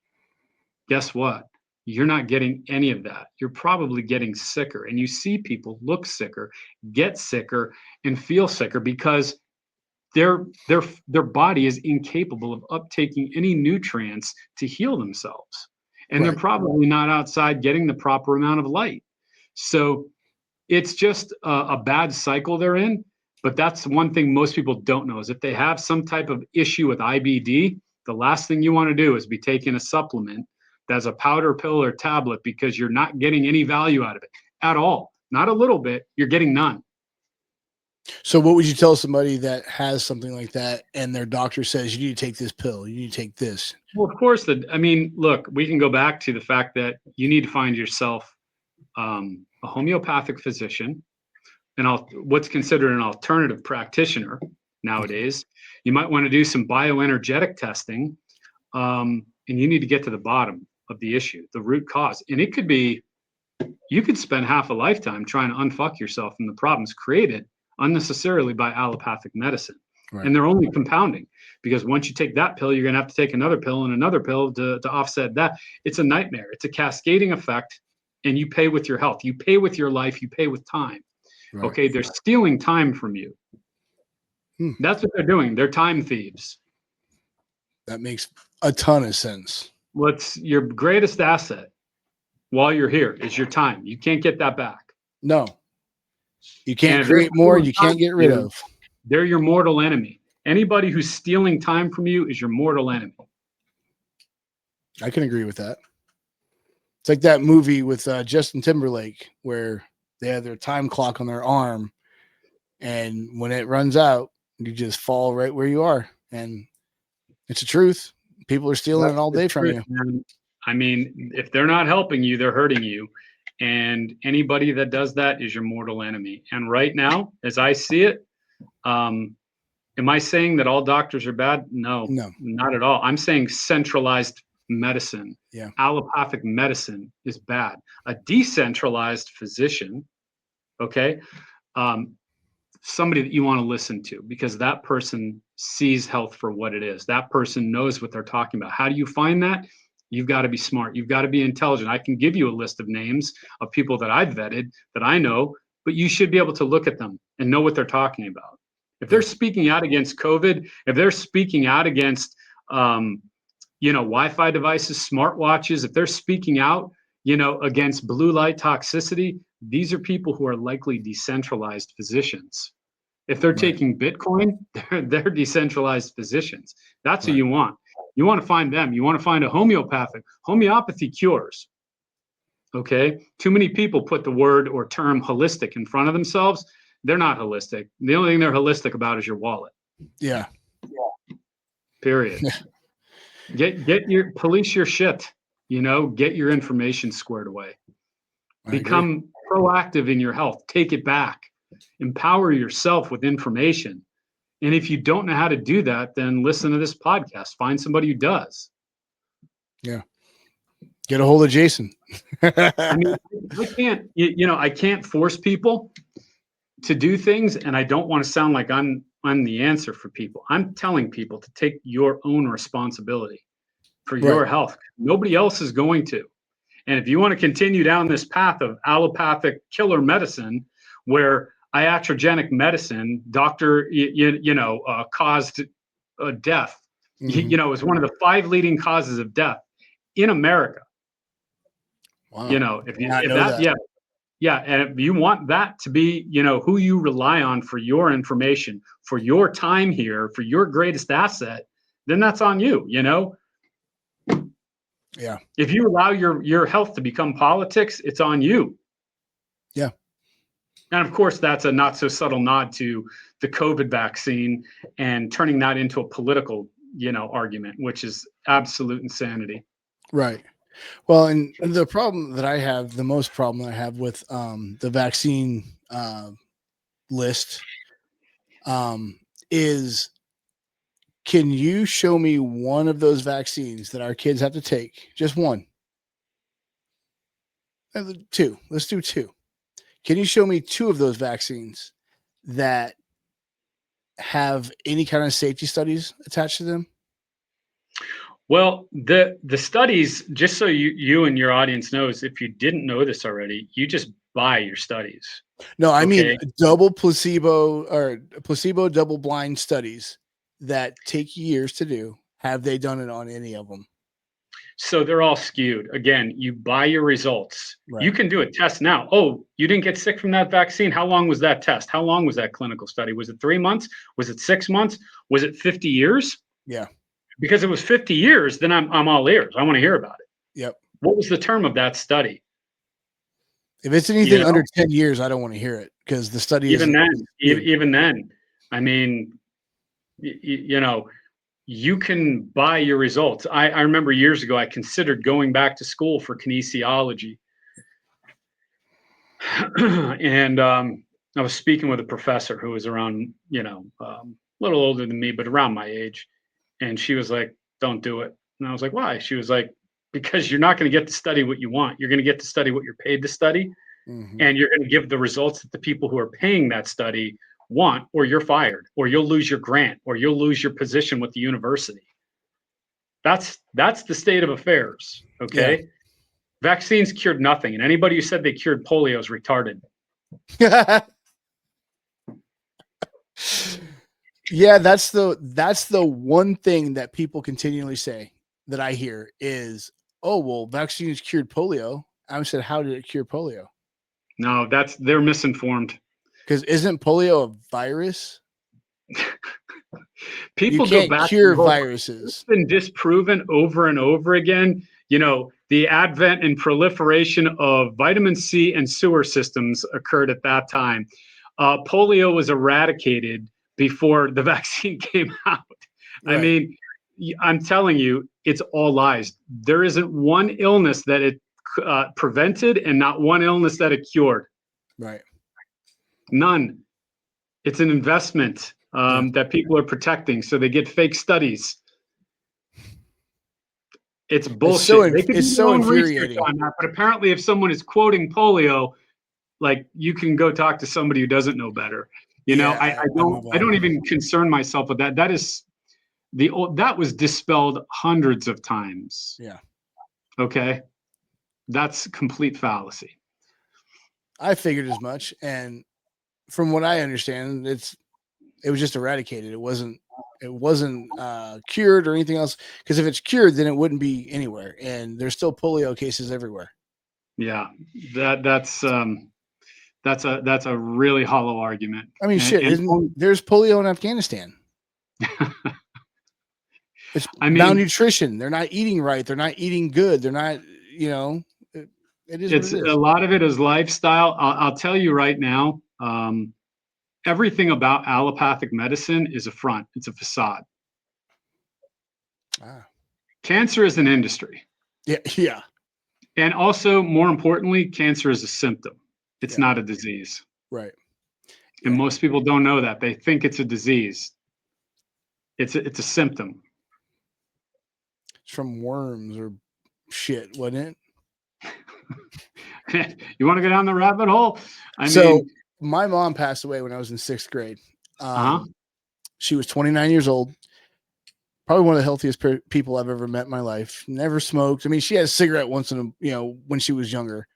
guess what? You're not getting any of that. You're probably getting sicker. And you see people look sicker, get sicker, and feel sicker because their body is incapable of uptaking any nutrients to heal themselves. And they're probably not outside getting the proper amount of light. So it's just a bad cycle they're in. But that's one thing most people don't know, is if they have some type of issue with IBD, the last thing you want to do is be taking a supplement that's a powder, pill, or tablet, because you're not getting any value out of it at all. Not a little bit, you're getting none. So what would you tell somebody that has something like that and their doctor says, you need to take this pill, you need to take this? Well, of course, look, we can go back to the fact that you need to find yourself a homeopathic physician, and what's considered an alternative practitioner nowadays. You might want to do some bioenergetic testing, and you need to get to the bottom of the issue, the root cause. And it could be, you could spend half a lifetime trying to unfuck yourself from the problems created unnecessarily by allopathic medicine. And they're only compounding, because once you take that pill, you're going to have to take another pill and another pill to offset that. It's a nightmare. It's a cascading effect, and you pay with your health. You pay with your life. You pay with time. Okay, they're stealing time from you. That's what they're doing. They're time thieves. That makes a ton of sense. What's your greatest asset while you're here is your time. You can't get that back. No. You can't create more, you can't get rid of. They're your mortal enemy. Anybody who's stealing time from you is your mortal enemy. I can agree with that. It's like that movie with Justin Timberlake where They have their time clock on their arm, and when it runs out, you just fall right where you are. And it's the truth. People are stealing That's it all the day from truth, you. man. I mean, if they're not helping you, they're hurting you. And anybody that does that is your mortal enemy. And right now, as I see it, am I saying that all doctors are bad? No, No. not at all. I'm saying centralized medicine, Yeah. allopathic medicine is bad. A decentralized physician, okay, somebody that you want to listen to, because that person sees health for what it is. That person knows what they're talking about. How do you find that? You've got to be smart. You've got to be intelligent. I can give you a list of names of people that I've vetted that I know, but you should be able to look at them and know what they're talking about. If they're speaking out against COVID, if they're speaking out against, Wi-Fi devices, smartwatches, if they're speaking out, against blue light toxicity, these are people who are likely decentralized physicians. If they're taking Bitcoin, they're decentralized physicians. That's who you want. You want to find them. You want to find a homeopathy cures. Okay. Too many people put the word or term holistic in front of themselves. They're not holistic. The only thing they're holistic about is your wallet. Yeah. Period. Police your shit, get your information squared away. Become proactive in your health. Take it back. Empower yourself with information. And if you don't know how to do that, then listen to this podcast. Find somebody who does. Yeah. Get a hold of Jason. I mean, I can't force people to do things, and I don't want to sound like I'm the answer for people. I'm telling people to take your own responsibility for your health. Nobody else is going to. And if you want to continue down this path of allopathic killer medicine, where iatrogenic medicine, caused death, is one of the 5 leading causes of death in America. Wow. And if you want that to be, who you rely on for your information, for your time here, for your greatest asset, then that's on you, Yeah. If you allow your health to become politics, it's on you. Yeah. And of course, that's a not so subtle nod to the COVID vaccine and turning that into a political, argument, which is absolute insanity. Right. Well, and the problem that I have, the most problem that I have with the vaccine list is, can you show me one of those vaccines that our kids have to take? Just one. 2. Let's do 2. Can you show me 2 of those vaccines that have any kind of safety studies attached to them? Well, the studies, just so you and your audience knows, if you didn't know this already, you just buy your studies. No, I mean double placebo double blind studies that take years to do. Have they done it on any of them? So they're all skewed. Again, you buy your results. Right. You can do a test now. Oh, you didn't get sick from that vaccine. How long was that test? How long was that clinical study? Was it 3 months? Was it 6 months? Was it 50 years? Yeah. Because it was 50 years, then I'm all ears. I want to hear about it. Yep. What was the term of that study? If it's anything under 10 years, I don't want to hear it, because the study even then, I mean, you can buy your results. I remember years ago, I considered going back to school for kinesiology. And I was speaking with a professor who was around, a little older than me, but around my age. And she was like, don't do it. And I was like, why? She was like, because you're not going to get to study what you want. You're going to get to study what you're paid to study. Mm-hmm. And you're going to give the results that the people who are paying that study want, or you're fired, or you'll lose your grant, or you'll lose your position with the university. That's the state of affairs. Okay. Yeah. Vaccines cured nothing. And anybody who said they cured polio is retarded. Yeah, that's the one thing that people continually say that I hear is, oh, well, vaccines cured polio. I said, how did it cure polio? No, they're misinformed. Because isn't polio a virus? People you can't go back cure viruses. It's been disproven over and over again. The advent and proliferation of vitamin C and sewer systems occurred at that time. Polio was eradicated before the vaccine came out. I Right. mean, I'm telling you, it's all lies. There isn't one illness that it prevented and not one illness that it cured. Right. None. It's an investment that people are protecting, so they get fake studies. It's bullshit. They could do their own research on that, but apparently, if someone is quoting polio, like, you can go talk to somebody who doesn't know better. You know, I don't even concern myself with that. That was dispelled hundreds of times. Yeah. Okay. That's complete fallacy. I figured as much, and from what I understand, it was just eradicated. It wasn't cured or anything else, because if it's cured, then it wouldn't be anywhere, and there's still polio cases everywhere. Yeah, that's a really hollow argument. I mean, there's polio in Afghanistan. It's malnutrition. They're not eating right. They're not eating good. They're not, it's a lot of it is lifestyle. I'll tell you right now, everything about allopathic medicine is a front. It's a facade. Cancer is an industry. Yeah. And also, more importantly, cancer is a symptom. It's not a disease. Right. And most people don't know that. They think it's a disease. It's a symptom. It's from worms or shit, wasn't it? You want to go down the rabbit hole? My mom passed away when I was in 6th grade. She was 29 years old. Probably one of the healthiest people I've ever met in my life. Never smoked. I mean, she had a cigarette once when she was younger.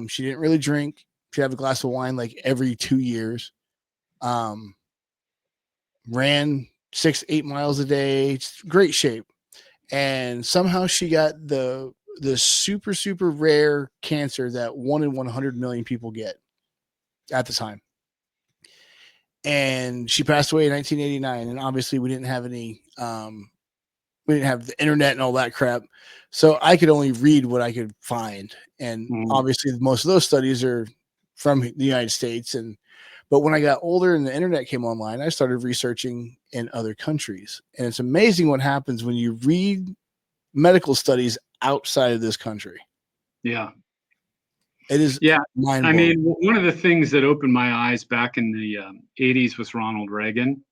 She didn't really drink. She'd have a glass of wine like every 2 years. Ran 6-8 miles a day. Great shape. And somehow she got the super, super rare cancer that 1 in 100 million people get at the time. And she passed away in 1989. And obviously we didn't have we didn't have the internet and all that crap. So I could only read what I could find. And obviously most of those studies are from the United States. But when I got older and the internet came online, I started researching in other countries. And it's amazing what happens when you read medical studies outside of this country. Yeah. It is mind-blowing. I mean, one of the things that opened my eyes back in the 80s was Ronald Reagan,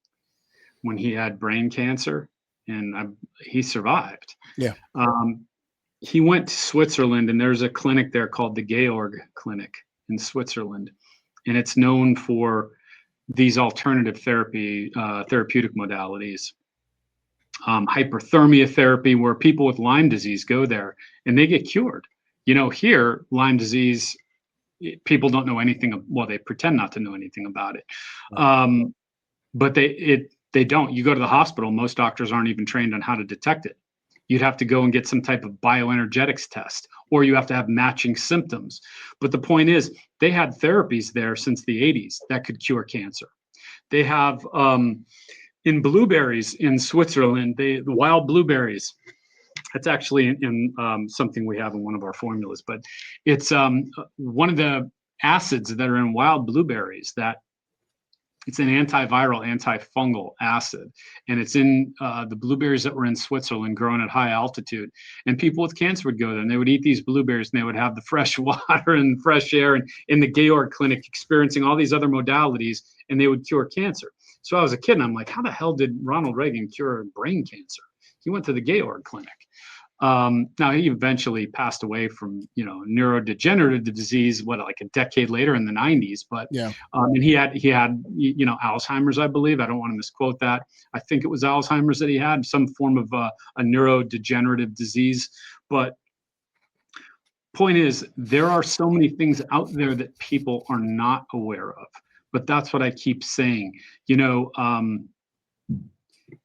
when he had brain cancer, and he survived. Yeah. He went to Switzerland, and there's a clinic there called the Georg Clinic in Switzerland. And it's known for these alternative therapeutic modalities. Hyperthermia therapy, where people with Lyme disease go there and they get cured. Here, Lyme disease, people don't know anything. Well, they pretend not to know anything about it. But they don't. You go to the hospital, most doctors aren't even trained on how to detect it. You'd have to go and get some type of bioenergetics test, or you have to have matching symptoms. But the point is, they had therapies there since the 80s that could cure cancer. They have in blueberries in Switzerland, the wild blueberries. That's actually in something we have in one of our formulas, but it's one of the acids that are in wild blueberries that it's an antiviral, antifungal acid, and it's in the blueberries that were in Switzerland, grown at high altitude. And people with cancer would go there, and they would eat these blueberries, and they would have the fresh water and fresh air, and in the Georg Clinic, experiencing all these other modalities, and they would cure cancer. So I was a kid, and I'm like, how the hell did Ronald Reagan cure brain cancer? He went to the Georg Clinic. Now he eventually passed away from neurodegenerative disease, like a decade later in the 90s. But and he had Alzheimer's, I believe. I don't want to misquote that. I think it was Alzheimer's that he had, some form of a neurodegenerative disease. But point is, there are so many things out there that people are not aware of. But that's what I keep saying. You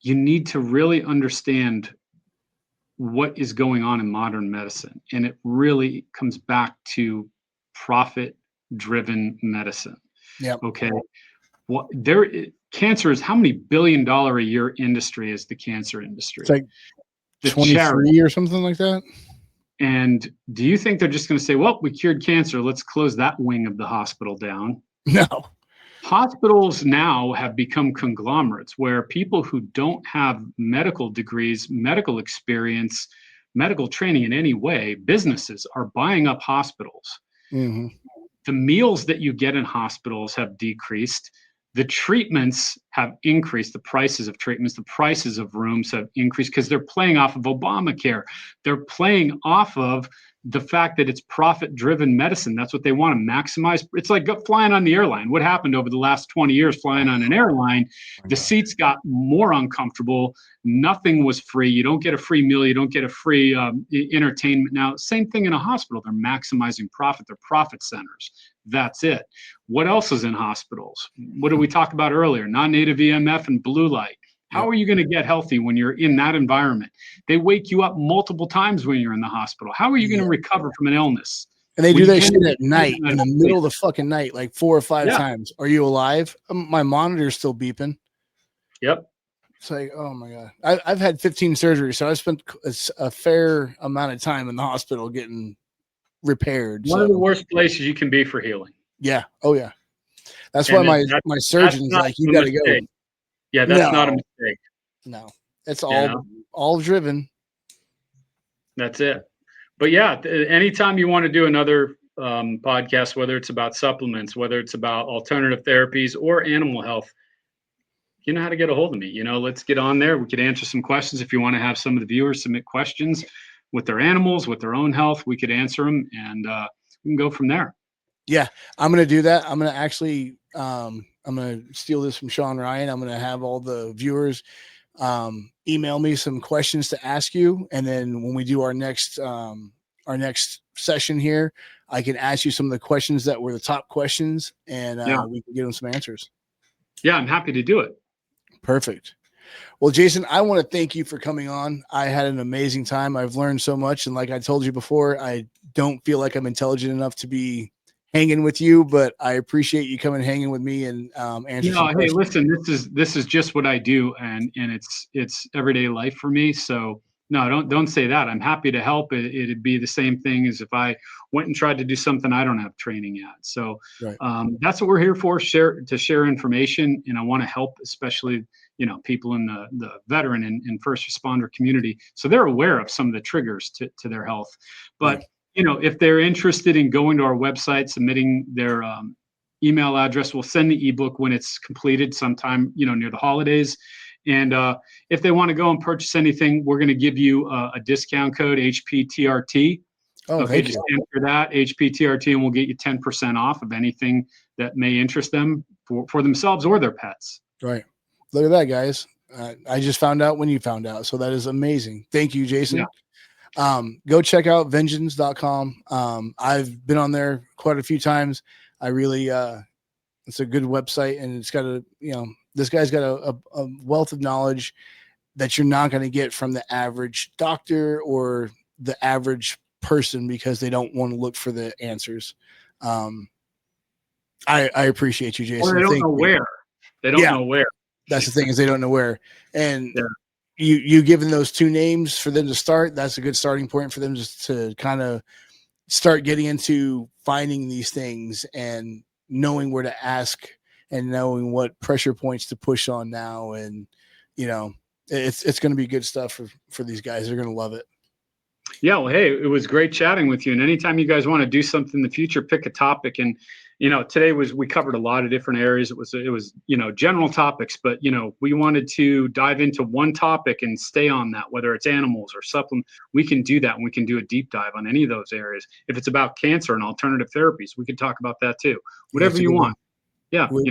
need to really understand what is going on in modern medicine. And it really comes back to profit-driven medicine. Yeah. Okay. Cancer is, how many $1 billion a year industry is the cancer industry? It's like 23 or something like that. And do you think they're just going to say, well, we cured cancer, let's close that wing of the hospital down? No. Hospitals now have become conglomerates where people who don't have medical degrees, medical experience, medical training in any way, businesses are buying up hospitals. Mm-hmm. The meals that you get in hospitals have decreased. The treatments have increased. The prices of treatments, the prices of rooms have increased because they're playing off of Obamacare. They're playing off of the fact that it's profit-driven medicine. That's what they want to maximize. It's like flying on the airline. What happened over the last 20 years flying on an airline? The seats got more uncomfortable. Nothing was free. You don't get a free meal. You don't get a free entertainment. Now, same thing in a hospital. They're maximizing profit. They're profit centers. That's it. What else is in hospitals? What did we talk about earlier? Non-native EMF and blue light. How are you going to get healthy when you're in that environment? They wake you up multiple times when you're in the hospital. How are you going to recover from an illness? And they do that shit at night, in the middle of the fucking night, like 4 or 5 times. Are you alive? My monitor's still beeping. Yep. It's like, oh my God. I've had 15 surgeries, so I spent a fair amount of time in the hospital getting repaired. One of the worst places you can be for healing. Yeah. Oh yeah. That's why my surgeon's like, you got to go. Yeah, that's not a mistake. No, it's all driven. That's it. But yeah, anytime you want to do another podcast, whether it's about supplements, whether it's about alternative therapies or animal health, you know how to get a hold of me. You know, let's get on there. We could answer some questions. If you want to have some of the viewers submit questions with their animals, with their own health, we could answer them, and we can go from there. Yeah, I'm going to do that. I'm going to actually, I'm going to steal this from Sean Ryan. I'm going to have all the viewers email me some questions to ask you. And then when we do our next session here, I can ask you some of the questions that were the top questions, and we can give them some answers. Yeah, I'm happy to do it. Perfect. Well, Jason, I want to thank you for coming on. I had an amazing time. I've learned so much. And like I told you before, I don't feel like I'm intelligent enough to be hanging with you, but I appreciate you coming hanging with me and answering. Hey, listen, this is just what I do, and it's everyday life for me. So no, don't say that. I'm happy to help. It'd be the same thing as if I went and tried to do something I don't have training at. So that's what we're here for, to share information. And I want to help, especially, people in the veteran and first responder community, so they're aware of some of the triggers to their health. But if they're interested in going to our website, submitting their email address, we'll send the ebook when it's completed sometime, near the holidays. And if they want to go and purchase anything, we're going to give you a discount code, HPTRT. Okay, just enter that, HPTRT, and we'll get you 10% off of anything that may interest them for themselves or their pets. Right. Look at that, guys. I just found out when you found out. So that is amazing. Thank you, Jason. Yeah. Go check out venjenz.com. I've been on there quite a few times. I really, it's a good website, and it's got this guy's got a wealth of knowledge that you're not going to get from the average doctor or the average person, because they don't want to look for the answers. I appreciate you, Jason. Or they don't know where. They don't know where. That's the thing, is they don't know where. And you given those 2 names for them to start, that's a good starting point for them just to kind of start getting into finding these things and knowing where to ask and knowing what pressure points to push on now. And, it's going to be good stuff for these guys. They're going to love it. Yeah. Well, hey, it was great chatting with you. And anytime you guys want to do something in the future, pick a topic. And, today we covered a lot of different areas. It was, general topics, but, we wanted to dive into one topic and stay on that, whether it's animals or supplement. We can do that, and we can do a deep dive on any of those areas. If it's about cancer and alternative therapies, we can talk about that too. Whatever you want. Yeah. Let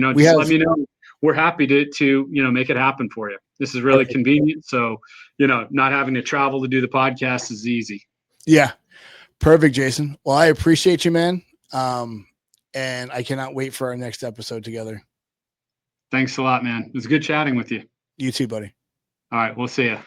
me know. We're happy to make it happen for you. This is really convenient. So, not having to travel to do the podcast is easy. Yeah. Perfect, Jason. Well, I appreciate you, man. And I cannot wait for our next episode together. Thanks a lot, man. It was good chatting with you. You too, buddy. All right. We'll see you.